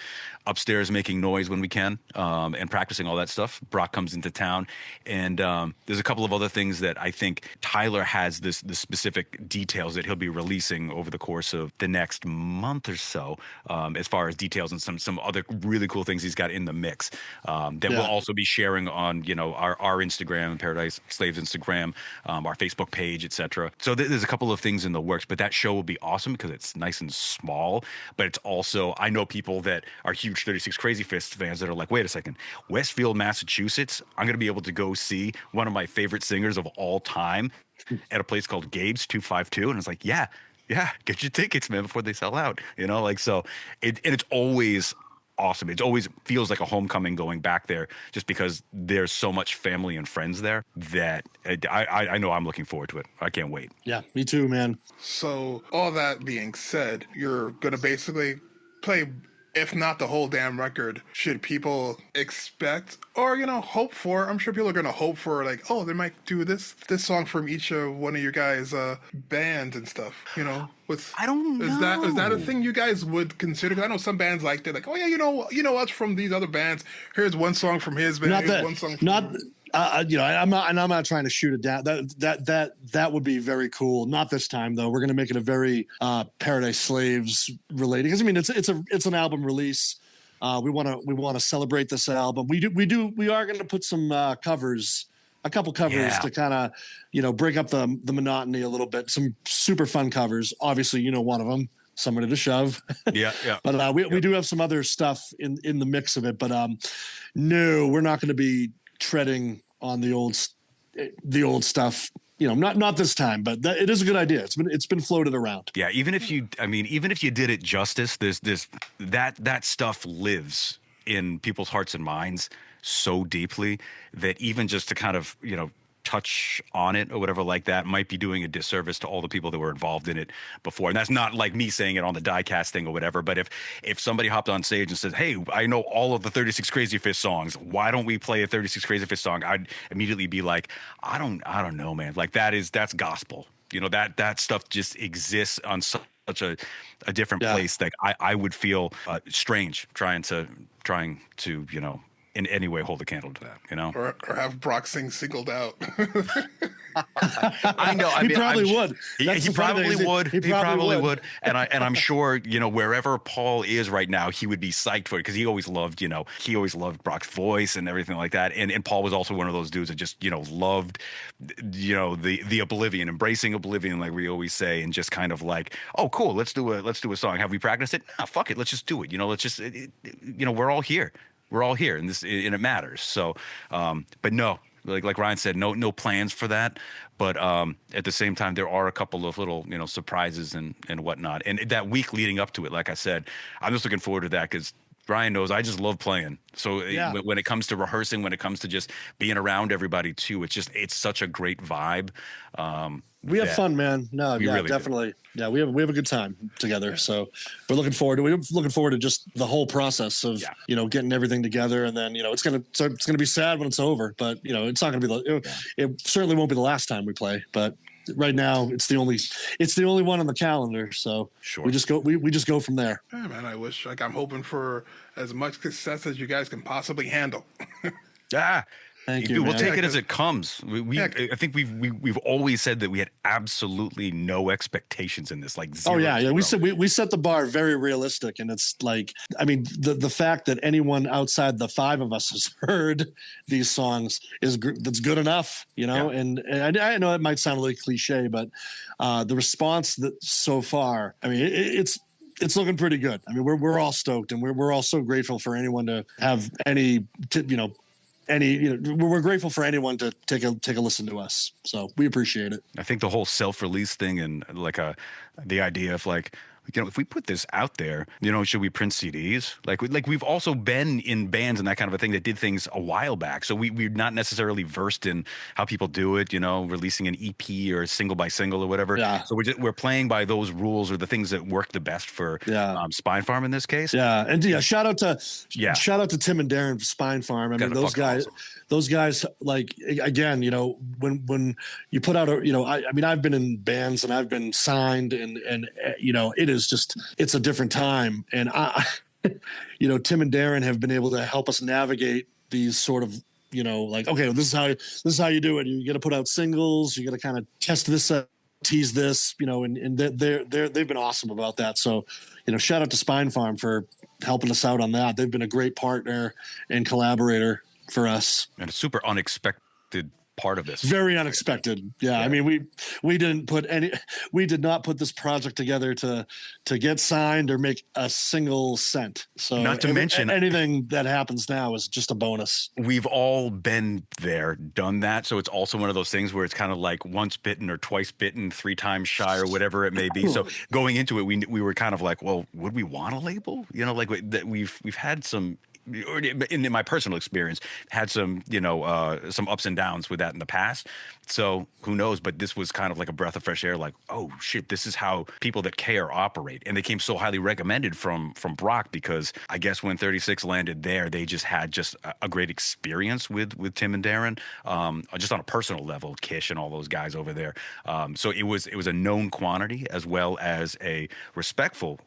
upstairs making noise when we can, and practicing all that stuff. Brock comes into town, and there's a couple of other things that I think Tyler has the specific details that he'll be releasing over the course of the next month or so, as far as details and some other really cool things he's got in the mix, that we'll also be sharing on our Instagram, Paradise Slaves Instagram, our Facebook page, etc. So there's a couple of things in the works, but that show will be awesome because it's nice and small, but it's also, I know people that are huge 36 Crazyfists fans that are like, wait a second, Westfield, Massachusetts, I'm going to be able to go see one of my favorite singers of all time at a place called Gabe's 252, and it's like, yeah, get your tickets, man, before they sell out. So it's always awesome. It always feels like a homecoming going back there, just because there's so much family and friends there that I know I'm looking forward to it. I can't wait. Yeah, me too, man. So all that being said, you're gonna basically play, if not the whole damn record. Should people expect or hope for? I'm sure people are gonna hope for, like, oh, they might do this song from each of one of your guys' bands and stuff. I don't know. Is that a thing you guys would consider? Because I know some bands they're like, oh yeah, you know us from these other bands. Here's one song from his band. I'm not trying to shoot it down. That would be very cool. Not this time though. We're gonna make it a very Paradise Slaves related, because it's an album release. We want to celebrate this album. We are going to put some covers, a couple covers to kind of break up the monotony a little bit. Some super fun covers. Obviously, one of them, Somebody to Shove. Yeah. But we do have some other stuff in the mix of it. But no, we're not going to be treading on the old stuff. Not this time, but it is a good idea. It's been floated around. Yeah, even if you did it justice, that stuff lives in people's hearts and minds so deeply that even just to kind of touch on it or whatever like that might be doing a disservice to all the people that were involved in it before. And that's not like me saying it on the Diecast thing or whatever, but if somebody hopped on stage and said, hey, I know all of the 36 Crazyfists songs, why don't we play a 36 Crazyfists song? I'd immediately be like, I don't know, man. Like that's gospel. That stuff just exists on such a different place. Like I would feel strange trying to in any way hold a candle to that, you know? Or have Brock sing Singled Out. I know. I He mean, probably would. He probably would. He probably would. And I'm sure, you know, wherever Paul is right now, he would be psyched for it because he always loved, you know, he always loved Brock's voice and everything like that. And Paul was also one of those dudes that just, you know, loved, you know, the oblivion, embracing oblivion, like we always say, and just kind of like, oh, cool, let's do a song. Have we practiced it? Nah, fuck it, let's just do it. You know, let's just, you know, we're all here. We're all here, and it matters. So, but no. Like Ryan said, no plans for that. But at the same time, there are a couple of little, you know, surprises and whatnot. And that week leading up to it, like I said, I'm just looking forward to that because Ryan knows I just love playing. So when it comes to rehearsing, when it comes to just being around everybody too, it's such a great vibe. We have fun, man. No, yeah, really definitely. Do. Yeah, we have a good time together. Yeah. So we're looking forward to just the whole process of you know, getting everything together, and then, you know, it's gonna be sad when it's over, but you know, it's not gonna be it certainly won't be the last time we play, but right now it's the only one on the calendar. So sure. we just go from there. Yeah, man, I'm hoping for as much success as you guys can possibly handle. Thank you. We'll take it as it comes. I think we've always said that we had absolutely no expectations in this. Like zero. Oh yeah. We set the bar very realistic, and it's like, I mean, the fact that anyone outside the five of us has heard these songs that's good enough, you know. Yeah. And I know it might sound a little cliche, but the response that so far, I mean, it's looking pretty good. I mean, we're all stoked, and we're all so grateful for anyone to have we're grateful for anyone to take a listen to us. So we appreciate it. I think the whole self-release thing and like the idea of like, you know, if we put this out there, you know, should we print CDs? Like we've also been in bands and that kind of a thing that did things a while back. So we're not necessarily versed in how people do it, you know, releasing an EP or single by single or whatever. Yeah. So we're playing by those rules or the things that work the best for Spine Farm in this case. Yeah. And shout out to Tim and Darren Spine Farm. I mean, those guys, like, again, you know, when you put out I mean, I've been in bands and I've been signed and you know, it's a different time. And you know, Tim and Darren have been able to help us navigate these sort of, you know, like, okay, this is how you do it. You got to put out singles. You got to kind of test this, tease this, you know, and they've been awesome about that. So, you know, shout out to Spine Farm for helping us out on that. They've been a great partner and collaborator for us. And a super unexpected part of this. Very unexpected. Yeah. I mean, we did not put this project together to get signed or make a single cent. So not to mention anything that happens now is just a bonus. We've all been there, done that. So it's also one of those things where it's kind of like once bitten or twice bitten, 3 times shy or whatever it may be. So going into it, we were kind of like, well, would we want a label? You know, like we've had some, in my personal experience, had some, you know, some ups and downs with that in the past. So who knows? But this was kind of like a breath of fresh air. Like, oh shit, this is how people that care operate. And they came so highly recommended from Brock because I guess when 36 landed there, they just had a great experience with Tim and Darren, just on a personal level, Kish and all those guys over there. So it was a known quantity as well as a respectful.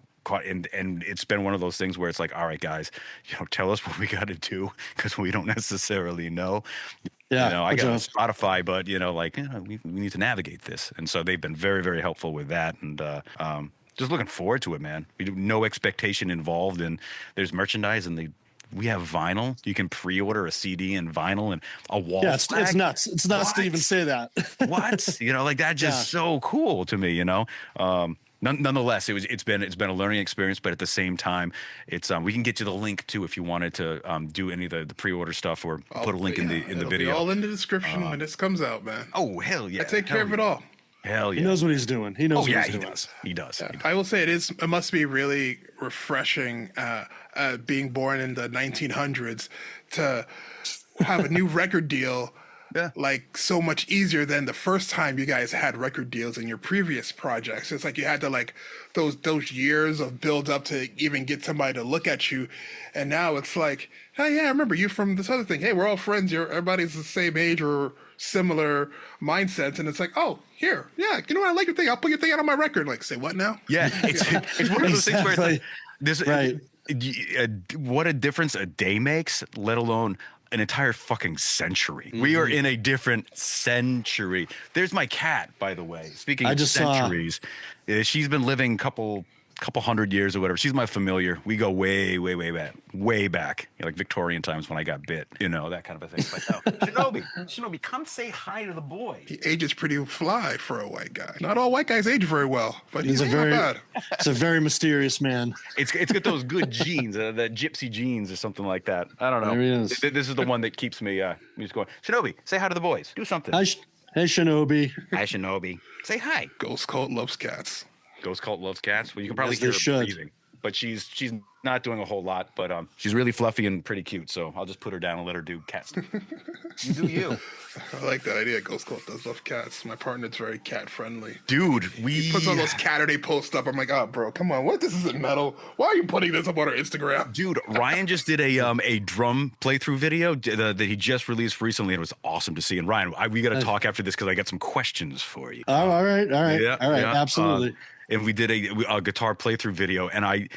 And it's been one of those things where it's like, all right, guys, you know, tell us what we got to do because we don't necessarily know. Yeah, you know, I got Spotify, but you know, like, you know, we need to navigate this, and so they've been very, very helpful with that, and just looking forward to it, man. We do no expectation involved, and there's merchandise, and we have vinyl. You can pre-order a CD and vinyl and a wall. Yeah, it's nuts. It's nuts to even say that. What? You know, like that's just so cool to me. You know. Nonetheless, it's been a learning experience, but at the same time, it's we can get you the link too if you wanted to do any of the pre-order stuff or put a link in the video. Be all in the description when this comes out, man. Oh hell yeah! I take care of it all. Hell yeah! He knows what he's doing. He knows. He does. He does. I will say it must be really refreshing being born in the 1900s to have a new record deal. Yeah. Like so much easier than the first time you guys had record deals in your previous projects. It's like you had to like those years of build up to even get somebody to look at you. And now it's like, hey, yeah, I remember you from this other thing. Hey, we're all friends. Everybody's the same age or similar mindsets. And it's like, oh, here. Yeah, you know what? I like your thing. I'll put your thing out on my record. Like, say what now? Yeah. It's one of those things where it's like, right. what a difference a day makes, let alone an entire fucking century. We are in a different century. There's my cat, by the way. Speaking of centuries, she's been living couple hundred years or whatever. She's my familiar. We go way back, like Victorian times when I got bit, that kind of a thing. But no, Shinobi, come say hi to the boy. He ages pretty fly for a white guy. Not all white guys age very well, but he's not bad. It's a very mysterious man. It's got those good genes, the gypsy genes or something like that. I don't know. There he is. This is the one that keeps me just going. Shinobi, say hi to the boys. Do something. Hey, Shinobi. Hi, Shinobi. Say hi. Ghost Cult loves cats. Ghost Cult loves cats. Well, you can probably hear her breathing, but she's not doing a whole lot. But she's really fluffy and pretty cute. So I'll just put her down and let her do cat stuff. You do you. I like that idea. Ghost Cult does love cats. My partner's very cat friendly. Dude, he puts all those Catterday posts up. I'm like, oh, bro, come on. What? This isn't metal. Why are you putting this up on our Instagram? Dude, Ryan just did a drum playthrough video that he just released recently, and it was awesome to see. And Ryan, we got to talk after this because I got some questions for you. Oh, all right. Absolutely. And we did a guitar playthrough video, and I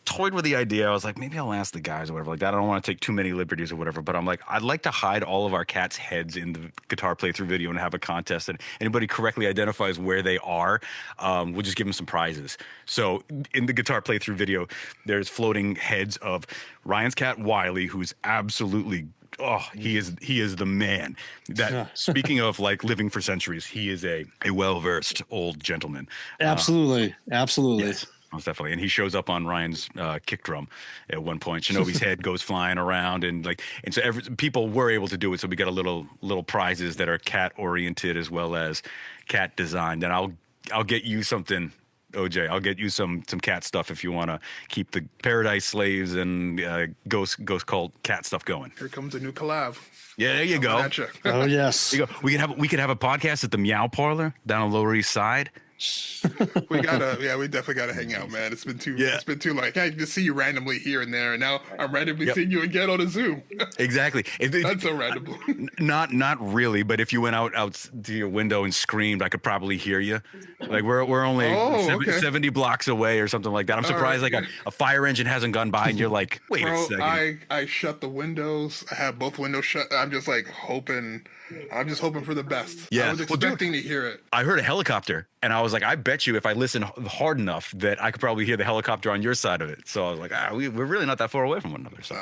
toyed with the idea. I was like, maybe I'll ask the guys or whatever like that. I don't want to take too many liberties or whatever, but I'm like, I'd like to hide all of our cats' heads in the guitar playthrough video and have a contest, and anybody correctly identifies where they are, we'll just give them some prizes. So in the guitar playthrough video, there's floating heads of Ryan's cat, Wiley, who's absolutely he is the man. That speaking of like living for centuries, he is a well-versed old gentleman. Absolutely. Yes, most definitely. And he shows up on Ryan's kick drum at one point. Shinobi's head goes flying around, and so people were able to do it. So we got a little prizes that are cat oriented as well as cat designed. And I'll get you something, Ojayy. I'll get you some cat stuff if you want to keep the Paradise Slaves and Ghost Cult cat stuff going. Here comes a new collab. Yeah, there you go. Oh yes. There you go. We could have a podcast at the Meow Parlor down on Lower East Side. We definitely gotta hang out, man. It's been too long. I just see you randomly here and there, and now I'm randomly seeing you again on a Zoom. Exactly. That's so random. Not really, but if you went out to your window and screamed, I could probably hear you. Like we're only 70 blocks away or something like that. I'm surprised a fire engine hasn't gone by and you're like, wait a second. I shut the windows. I have both windows shut. I'm just hoping for the best. Yeah. I was expecting to hear it. I heard a helicopter, and I was like, I bet you if I listen hard enough that I could probably hear the helicopter on your side of it. So I was like, we're really not that far away from one another. So.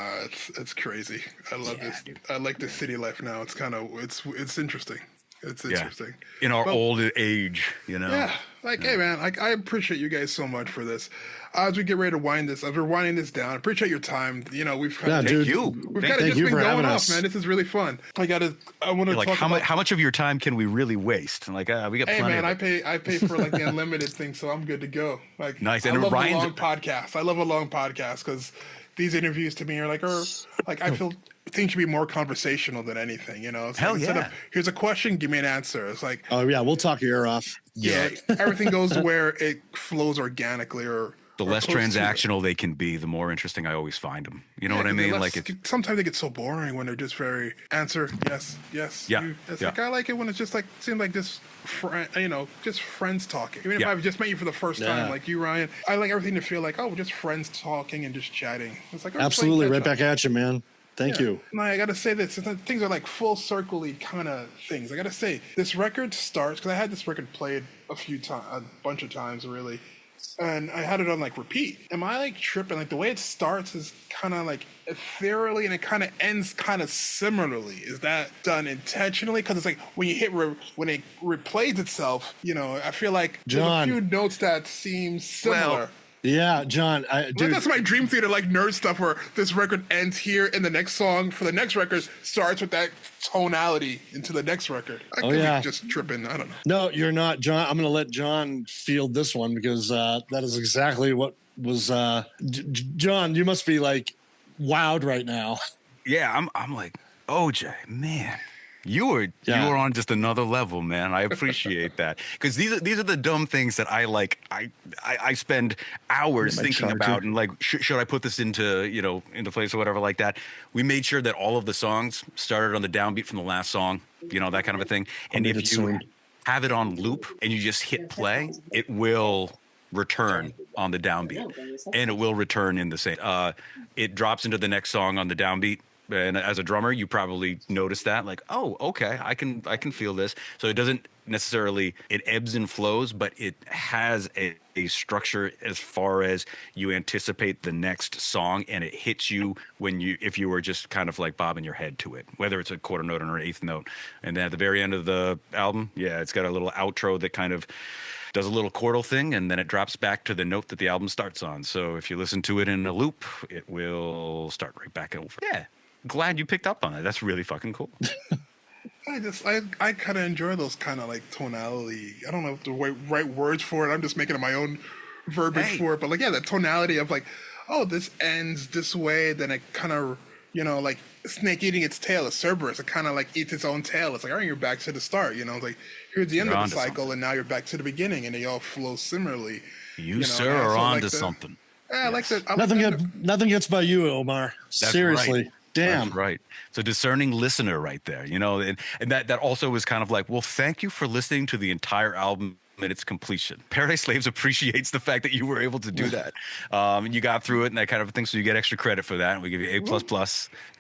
It's crazy. I love this. Dude. I like this city life now. It's kind of it's interesting. It's interesting. In our old age, Yeah. Hey man, I appreciate you guys so much for this. As we get ready to as we're winding this down, I appreciate your time. We've kind of just been going off, man. This is really fun. I want to talk about how much of your time can we really waste? We got plenty. Hey man, I pay for the unlimited thing, so I'm good to go. Nice. I love a long podcast. I love a long podcast because these interviews to me are I feel things should be more conversational than anything. It's instead of here's a question, give me an answer. It's like, oh yeah, we'll talk your ear off. Yeah, everything goes to where it flows organically or. The less transactional they can be, the more interesting I always find them. You know what I mean? Sometimes they get so boring when they're just very answer yes. Yeah. I like it when it's just seems like just just friends talking. Even if I've just met you for the first time, like you, Ryan, I like everything to feel like just friends talking and just chatting. It's like absolutely right back at you, man. Thank you. No, I gotta say this. Things are full circle-y kind of things. I gotta say this record starts because I had this record played a bunch of times really. And I had it on repeat. Am I tripping? The way it starts is kind of ethereally, and it kind of ends kind of similarly. Is that done intentionally? Because it's when you hit when it replays itself, I feel like there's a few notes that seem similar. Well, yeah, John. Dude, that's my dream theater nerd stuff where this record ends here and the next song for the next record starts with that tonality into the next record. I could be just tripping. I don't know. No, you're not, John. I'm going to let John field this one because that is exactly what was. John, you must be wowed right now. Yeah, I'm like, Ojayy, man. You were on just another level, man. I appreciate that because these are the dumb things that I like. I spend hours thinking about and should I put this into place or whatever like that. We made sure that all of the songs started on the downbeat from the last song, that kind of a thing. And if you have it on loop and you just hit play, it will return on the downbeat, and it will return in the same. It drops into the next song on the downbeat. And as a drummer, you probably notice that, like, oh, okay, I can feel this. So it doesn't necessarily, it ebbs and flows, but it has a structure as far as you anticipate the next song, and it hits you if you were just kind of like bobbing your head to it, whether it's a quarter note or an eighth note. And then at the very end of the album, yeah, it's got a little outro that kind of does a little chordal thing, and then it drops back to the note that the album starts on. So if you listen to it in a loop, it will start right back over. Yeah. Glad you picked up on it. That's really fucking cool. I kind of enjoy those kind of like tonality. I don't know the right words for it. I'm just making up my own verbiage for it. But like, yeah, the tonality of like, oh, this ends this way. Then it kind of, like snake eating its tail, a Cerberus. It kind of like eats its own tail. It's like, all right, you're back to the start. It's like, here's the end of the cycle. And now you're back to the beginning. And they all flow similarly. You sir, are on to something. Yeah, I like that. Nothing gets by you, Omar. That's Seriously. Right. Damn. That's right. It's a discerning listener right there, and that also is kind of like, well, thank you for listening to the entire album in its completion. Paradise Slaves appreciates the fact that you were able to do that. And you got through it and that kind of thing. So you get extra credit for that. And we give you A++,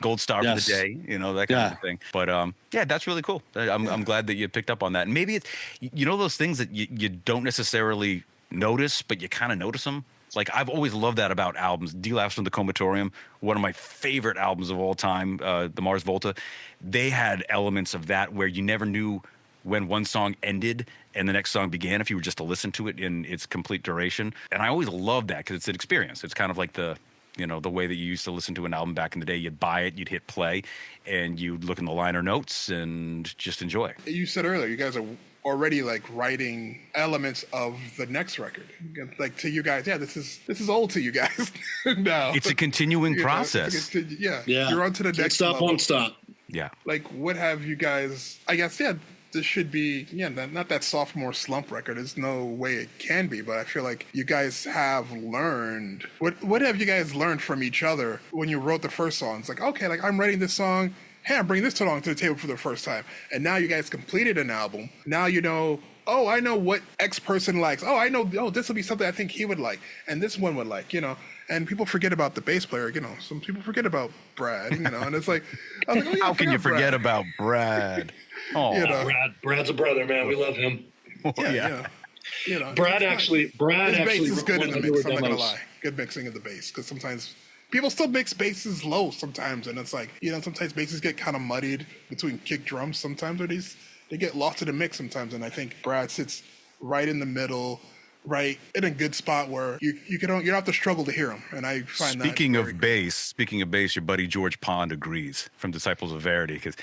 gold star for the day, that kind of thing. But yeah, that's really cool. I'm glad that you picked up on that. And maybe it's, those things that you don't necessarily notice, but you kind of notice them. Like, I've always loved that about albums. D-Laughs from the Comatorium, one of my favorite albums of all time, the Mars Volta. They had elements of that where you never knew when one song ended and the next song began if you were just to listen to it in its complete duration. And I always loved that because it's an experience. It's kind of like the way that you used to listen to an album back in the day. You'd buy it, you'd hit play, and you'd look in the liner notes and just enjoy. You said earlier, you guys are already like writing elements of the next record, like to you guys. Yeah, this is old to you guys now. It's a continuing process. You're on to the next stop, level. won't stop. Yeah. Like, what have you guys? I guess this should be not that sophomore slump record. There's no way it can be, but I feel like you guys have learned. What have you guys learned from each other when you wrote the first song? It's like, okay, like I'm writing this song. Hey, I'm bringing this song to the table for the first time. And now you guys completed an album. Now oh, I know what X person likes. Oh, I know, this will be something I think he would like. And this one would like, And people forget about the bass player, Some people forget about Brad, And it's like, how can you forget about Brad? Oh, Brad's a brother, man. We love him. Brad actually bass is good in the mix. I'm not going to lie. Good mixing of the bass. Because sometimes people still mix basses low sometimes, and it's like, sometimes basses get kind of muddied between kick drums sometimes, or they get lost in the mix sometimes, and I think Brad sits right in the middle, right in a good spot where you don't have to struggle to hear him, and I find Speaking of bass, your buddy George Pond agrees from Disciples of Verity, because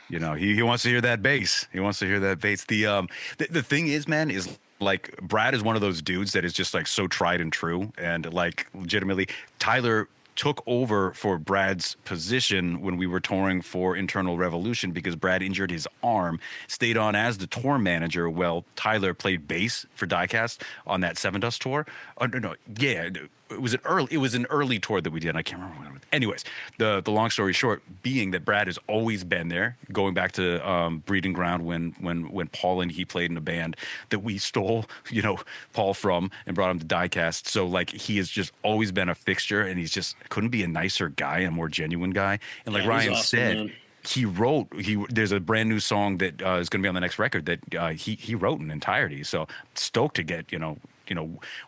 he wants to hear that bass. He wants to hear that bass. The thing is, man, is like Brad is one of those dudes that is just like so tried and true, and like legitimately Tyler took over for Brad's position when we were touring for Internal Revolution because Brad injured his arm, stayed on as the tour manager while Tyler played bass for Diecast on that Seven Dust tour. It was an early tour that we did. I can't remember when. Anyways, the long story short being that Brad has always been there, going back to Breeding Ground when Paul and he played in a band that we stole, Paul from and brought him to Diecast. So like he has just always been a fixture, and he's just couldn't be a nicer guy, a more genuine guy. And like Ryan said, man. There's a brand new song that is going to be on the next record that he wrote in entirety. So stoked to get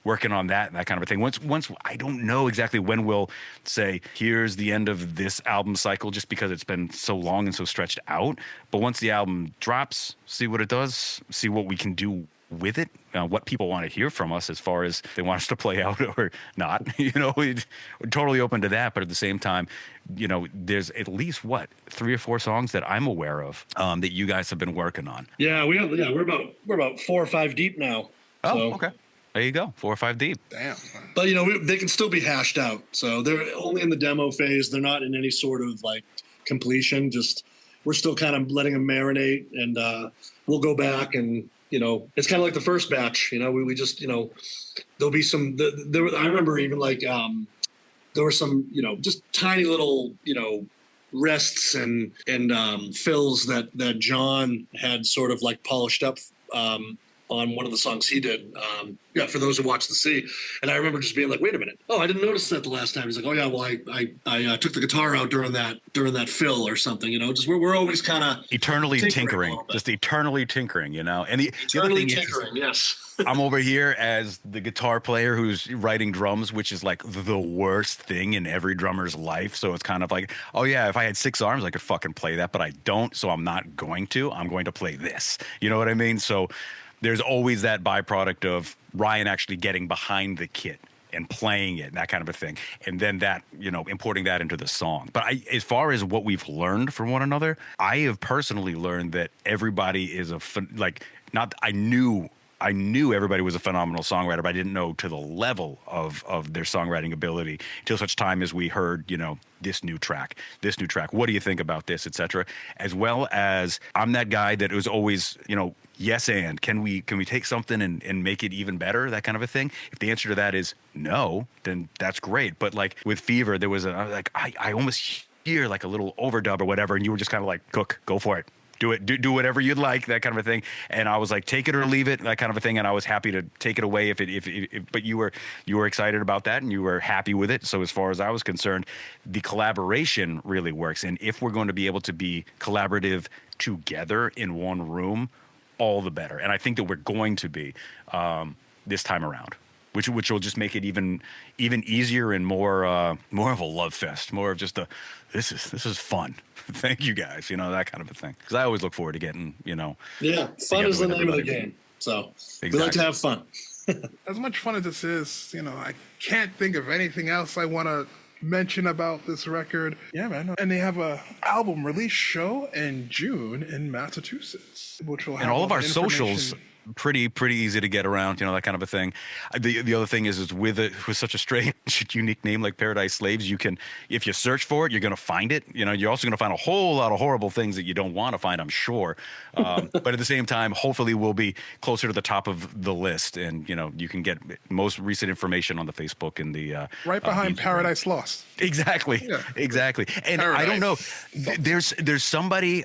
working on that and that kind of a thing. Once I don't know exactly when we'll say here's the end of this album cycle, just because it's been so long and so stretched out. But once the album drops, see what it does, see what we can do with it, what people want to hear from us as far as they want us to play out or not. We're totally open to that. But at the same time, there's at least 3 or 4 songs that I'm aware of that you guys have been working on. Yeah, we're about 4 or 5 deep now. Oh, so. Okay. There you go, 4 or 5 deep. Damn. But they can still be hashed out. So they're only in the demo phase. They're not in any sort of like completion. Just we're still kind of letting them marinate, and we'll go back and it's kind of like the first batch. We just there'll be some. I remember even like there were some just tiny little rests and fills that Jon had sort of like polished up. on one of the songs he did. For those who watch the sea. And I remember just being like, wait a minute. Oh, I didn't notice that the last time. He's like, oh yeah, well I took the guitar out during that fill or something, just we're always kind of eternally tinkering, just eternally tinkering, And the other thing tinkering, yes. I'm over here as the guitar player who's writing drums, which is like the worst thing in every drummer's life. So it's kind of like, oh yeah, if I had 6 arms, I could fucking play that, but I don't. So I'm not going to. I'm going to play this. You know what I mean? So there's always that byproduct of Ryan actually getting behind the kit and playing it, and that kind of a thing. And then that, importing that into the song. But as far as what we've learned from one another, I have personally learned that everybody is I knew everybody was a phenomenal songwriter, but I didn't know to the level of their songwriting ability until such time as we heard, this new track. What do you think about this, etc. As well as I'm that guy that was always, yes, and can we take something and make it even better, that kind of a thing. If the answer to that is no, then that's great. But like with Fever, there was I almost hear like a little overdub or whatever, and you were just kind of like, Cook, go for it. Do it, do whatever you'd like, that kind of a thing. And I was like, take it or leave it, that kind of a thing. And I was happy to take it away but you were excited about that and you were happy with it. So as far as I was concerned, the collaboration really works. And if we're going to be able to be collaborative together in one room, all the better. And I think that we're going to be this time around, which will just make it even easier and more of a love fest, more of just this is fun. Thank you guys, that kind of a thing. Because I always look forward to getting, Yeah, fun is the name of the game. So exactly. We like to have fun. As much fun as this is, I can't think of anything else I want to mention about this record. Yeah, man. And they have a album release show in June in Massachusetts, which will have and all of our socials. Pretty easy to get around, that kind of a thing. The other thing is with such a strange, unique name like Paradise Slaves, you can, if you search for it, you're going to find it. You're also going to find a whole lot of horrible things that you don't want to find, I'm sure. But at the same time, hopefully we'll be closer to the top of the list, and you can get most recent information on the Facebook and the right behind Paradise Lost. Exactly, yeah. Exactly. And Paradise. I don't know. There's somebody.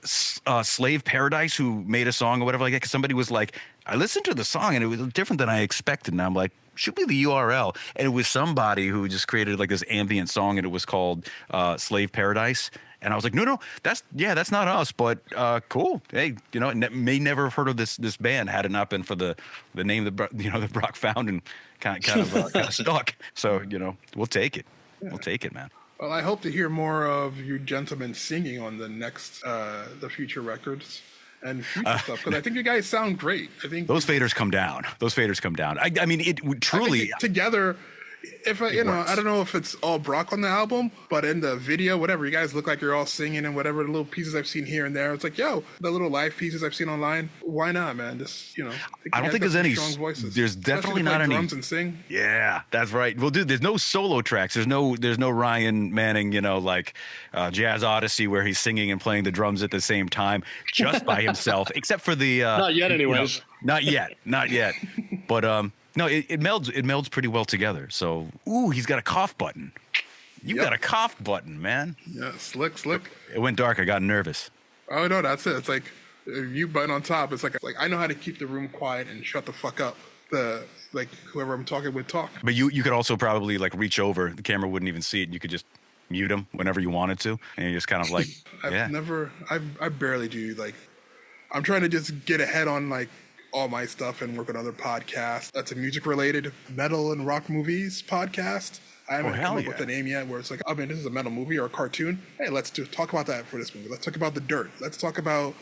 Slave Paradise who made a song or whatever like that, because somebody was like, I listened to the song and it was different than I expected, and I'm like, should be the URL, and it was somebody who just created like this ambient song and it was called Slave Paradise, and I was like, no, that's not us, but cool. Hey, may never have heard of this band had it not been for the name that Brock found and kind of stuck. So we'll take it. Yeah. We'll take it, man. Well, I hope to hear more of you gentlemen singing on the next, the future records and future stuff, because I think you guys sound great. I think those faders come down. I mean, it would truly together. If I don't know if it's all Brock on the album, but in the video, whatever, you guys look like you're all singing, and whatever little pieces I've seen here and there, it's like, the little live pieces I've seen online, why not, man? Just I don't think there's any strong voices. There's definitely not any drums and sing. Yeah, that's right. Well, dude, there's no solo tracks. There's no Ryan Manning, like Jazz Odyssey where he's singing and playing the drums at the same time just by himself, except for the not yet, anyways. Not yet. But no, it melds pretty well together. So, he's got a cough button. You got a cough button, man. Yeah, slick. It went dark. I got nervous. Oh no, that's it. It's like a mute button on top. It's like I know how to keep the room quiet and shut the fuck up. Whoever I'm talking with talk. But you could also probably like reach over. The camera wouldn't even see it. You could just mute him whenever you wanted to, and you just kind of like. I barely do I'm trying to just get ahead on all my stuff and work on other podcasts. That's a music related metal and rock movies podcast. I haven't come up with a name yet where it's like, this is a metal movie or a cartoon. Hey, let's talk about that for this movie. Let's talk about The Dirt. Let's talk about,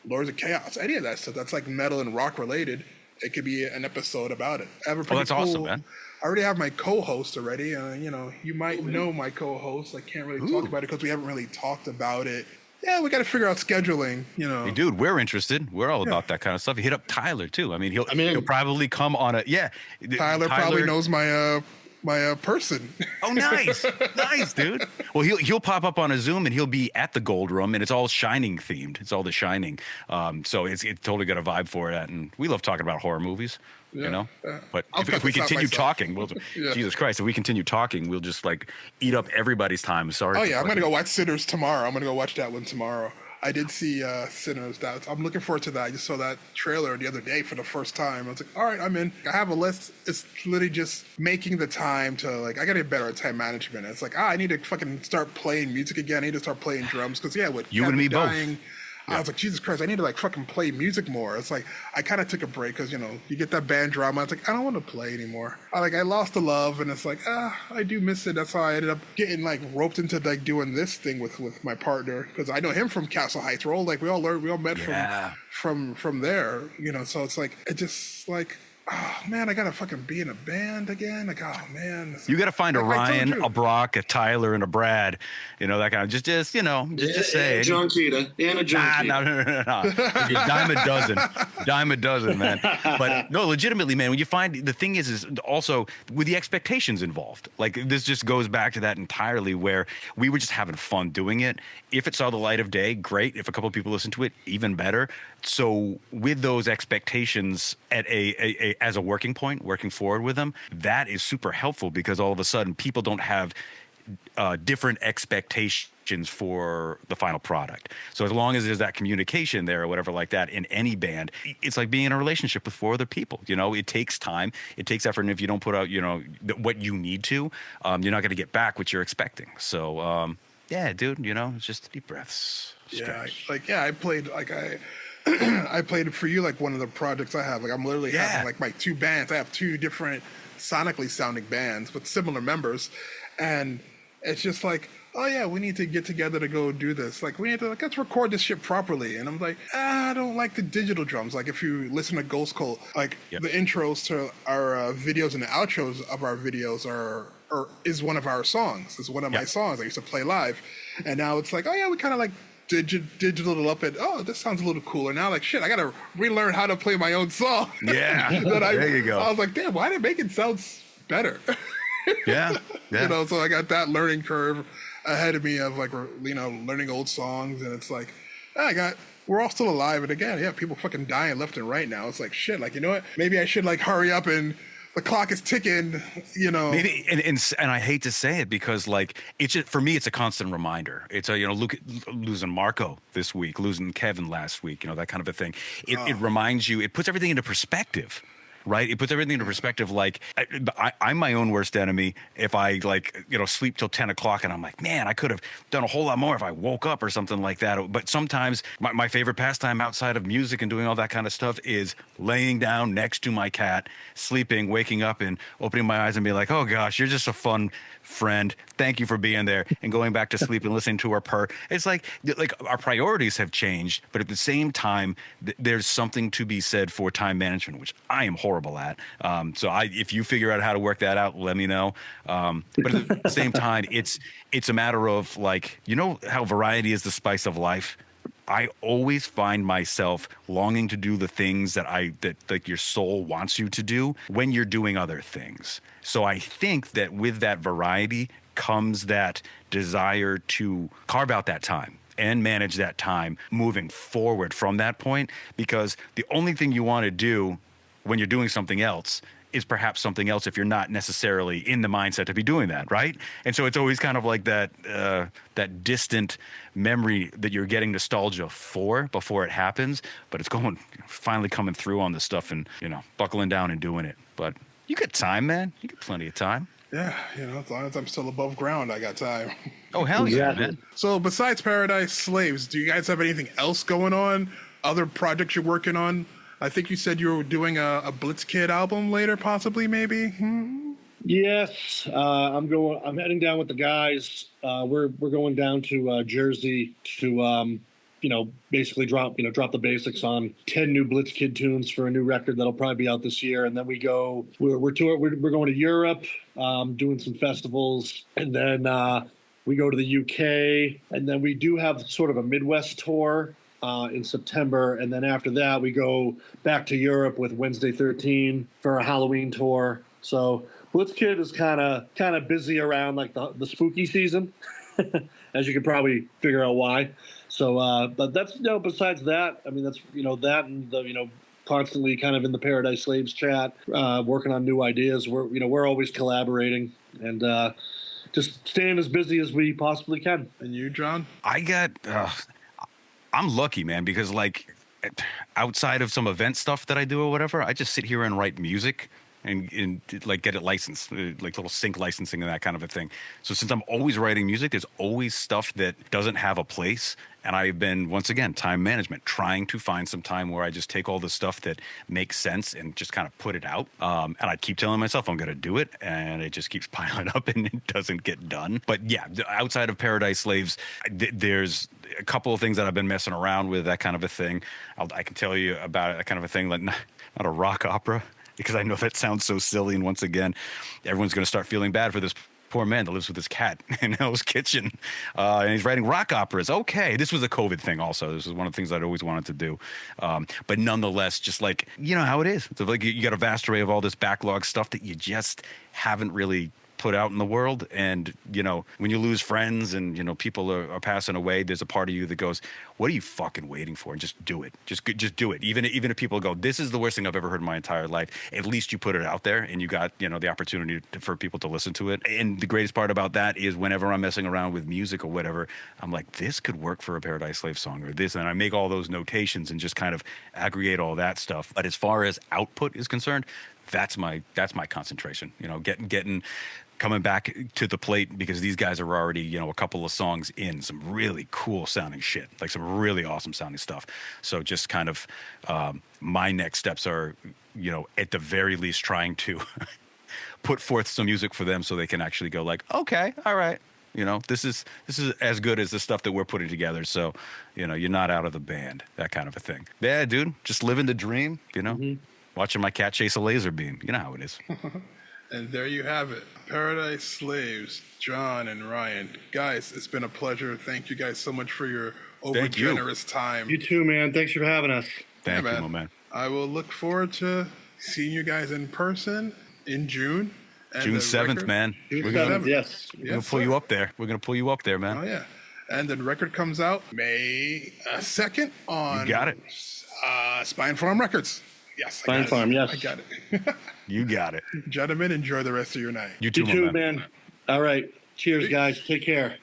Lords of Chaos. Any of that stuff that's like metal and rock related. It could be an episode about it. That's awesome, man. I already have my co-host already. You might know my co-host. I can't really talk about it because we haven't really talked about it. Yeah, we got to figure out scheduling, Hey, dude, we're interested. We're all about that kind of stuff. You hit up Tyler too. I mean, he'll probably come on a Tyler probably knows my person. Oh, nice, nice, dude. Well, he'll pop up on a Zoom and he'll be at the Gold Room, and it's all Shining themed. It's all The Shining. So it's totally got a vibe for that, and we love talking about horror movies. But if we continue talking, Jesus Christ, if we continue talking, we'll just eat up everybody's time. Sorry. Oh yeah, I'm gonna go watch Sinners tomorrow. I'm gonna go watch that one tomorrow. I did see Sinners. I'm looking forward to that. I just saw that trailer the other day for the first time. I was like, all right, I'm in. I have a list. It's literally just making the time to like. I gotta get better at time management. It's like, I need to fucking start playing music again. I need to start playing drums because with you and me dying, both. I was like, Jesus Christ, I need to like fucking play music more. It's like I kind of took a break because you get that band drama. It's like I don't want to play anymore. I lost the love, and it's like I do miss it. That's how I ended up getting like roped into like doing this thing with my partner because I know him from Castle Heights. We all met from there. So it's like it just like. Oh man, I gotta fucking be in a band again. Like, oh man, you gotta find a Ryan, a Brock, a Tyler, and a Brad. That kind of just say Jon Kita and a Jon Kita. No. Dime a dozen, man. But no, legitimately, man. When you find the thing is also with the expectations involved. Like this just goes back to that entirely, where we were just having fun doing it. If it saw the light of day, great. If a couple of people listen to it, even better. So with those expectations at as a working point, working forward with them, that is super helpful because all of a sudden people don't have different expectations for the final product. So as long as there's that communication there or whatever like that in any band, it's like being in a relationship with 4 other people. It takes time, it takes effort, and if you don't put out, what you need to, you're not going to get back what you're expecting. So yeah, dude, it's just deep breaths. Stretch. I played I played for you like one of the projects I have. Like I'm literally having like my 2 bands. I have 2 different sonically sounding bands with similar members, and it's just like, oh yeah, we need to get together to go do this. Like we need to let's record this shit properly. And I'm like, I don't like the digital drums. Like if you listen to Ghost Cult, like the intros to our videos and the outros of our videos is one of our songs. It's one of my songs I used to play live, and now it's like, oh yeah, we kind of like. Digital it up and this sounds a little cooler now. Like shit, I gotta relearn how to play my own song. Yeah, there you go. I was like, damn, why did it make it sound better? Yeah. So I got that learning curve ahead of me of like learning old songs, and it's like we're all still alive, and again, people fucking dying left and right now. It's like shit. Like what? Maybe I should like hurry up and. The clock is ticking, Maybe, and I hate to say it because, like, it's just, for me, it's a constant reminder. It's losing Marco this week, losing Kevin last week, that kind of a thing. It reminds you, it puts everything into perspective. Right, it puts everything into perspective. Like I'm my own worst enemy. If I sleep till 10 o'clock, and I'm like, man, I could have done a whole lot more if I woke up or something like that. But sometimes my favorite pastime outside of music and doing all that kind of stuff is laying down next to my cat, sleeping, waking up, and opening my eyes and being like, oh gosh, you're just a fun friend. Thank you for being there, and going back to sleep and listening to her purr. It's like our priorities have changed, but at the same time, there's something to be said for time management, which I am horrible at. So if you figure out how to work that out, let me know. But at the same time, it's a matter of like, how variety is the spice of life. I always find myself longing to do the things that like your soul wants you to do when you're doing other things. So I think that with that variety comes that desire to carve out that time and manage that time moving forward from that point, because the only thing you want to do when you're doing something else is perhaps something else if you're not necessarily in the mindset to be doing that, right? And so it's always kind of like that distant memory that you're getting nostalgia for before it happens, but it's finally coming through on this stuff and, buckling down and doing it. But you got time, man. You got plenty of time. Yeah, as long as I'm still above ground, I got time. Oh, hell yeah, man. So besides Paradise Slaves, do you guys have anything else going on? Other projects you're working on? I think you said you were doing a Blitzkid album later, possibly, maybe. Yes, I'm heading down with the guys. We're going down to Jersey to basically drop the basics on 10 new Blitzkid tunes for a new record that'll probably be out this year, and then we're going to Europe, doing some festivals, and then we go to the UK, and then we do have sort of a Midwest tour. In September, and then after that we go back to Europe with Wednesday 13 for a Halloween tour. So Blitzkid is kind of busy around like the spooky season, as you can probably figure out why. So, but that's besides that, I mean that's that and the constantly kind of in the Paradise Slaves chat, working on new ideas. We're always collaborating and just staying as busy as we possibly can. And you, Jon? I got. I'm lucky, man, because like outside of some event stuff that I do or whatever, I just sit here and write music and like get it licensed, like little sync licensing and that kind of a thing. So since I'm always writing music, there's always stuff that doesn't have a place. And I've been, once again, time management, trying to find some time where I just take all the stuff that makes sense and just kind of put it out. And I keep telling myself I'm going to do it, and it just keeps piling up and it doesn't get done. But yeah, outside of Paradise Slaves, there's a couple of things that I've been messing around with, that kind of a thing. I can tell you about that kind of a thing, like not a rock opera, because I know that sounds so silly. And once again, everyone's going to start feeling bad for this poor man that lives with his cat in Hell's Kitchen. And he's writing rock operas. Okay. This was a COVID thing also. This was one of the things I'd always wanted to do. But nonetheless, just like, you know how it is. So like you got a vast array of all this backlog stuff that you just haven't really put out in the world. And, you know, when you lose friends and, you know, people are passing away, there's a part of you that goes, what are you fucking waiting for? And just do it. Just do it. Even if people go, this is the worst thing I've ever heard in my entire life. At least you put it out there and you got, you know, the opportunity for people to listen to it. And the greatest part about that is whenever I'm messing around with music or whatever, I'm like, this could work for a Paradise Slave song or this. And I make all those notations and just kind of aggregate all that stuff. But as far as output is concerned, that's my concentration, you know, coming back to the plate, because these guys are already, you know, a couple of songs in, some really cool sounding shit, like some really awesome sounding stuff. So just kind of my next steps are, you know, at the very least trying to put forth some music for them so they can actually go like, okay, all right, you know, this is as good as the stuff that we're putting together. So, you know, you're not out of the band, that kind of a thing. Yeah, dude, just living the dream, you know, watching my cat chase a laser beam. You know how it is. And there you have it. Paradise Slaves, Jon and Ryan. Guys, it's been a pleasure. Thank you guys so much for your over-generous time. You too, man. Thanks for having us. Thank you, my man. I will look forward to seeing you guys in person in June. And June 7th, man. June 7th, yes. We're going to pull you up there. We're going to pull you up there, man. Oh, yeah. And the record comes out May 2nd on... You got it. Spine Farm Records. Yes, Spine Farm, yes. I got it. You got it. Gentlemen, enjoy the rest of your night. You too, man. All right. Cheers, guys. Take care.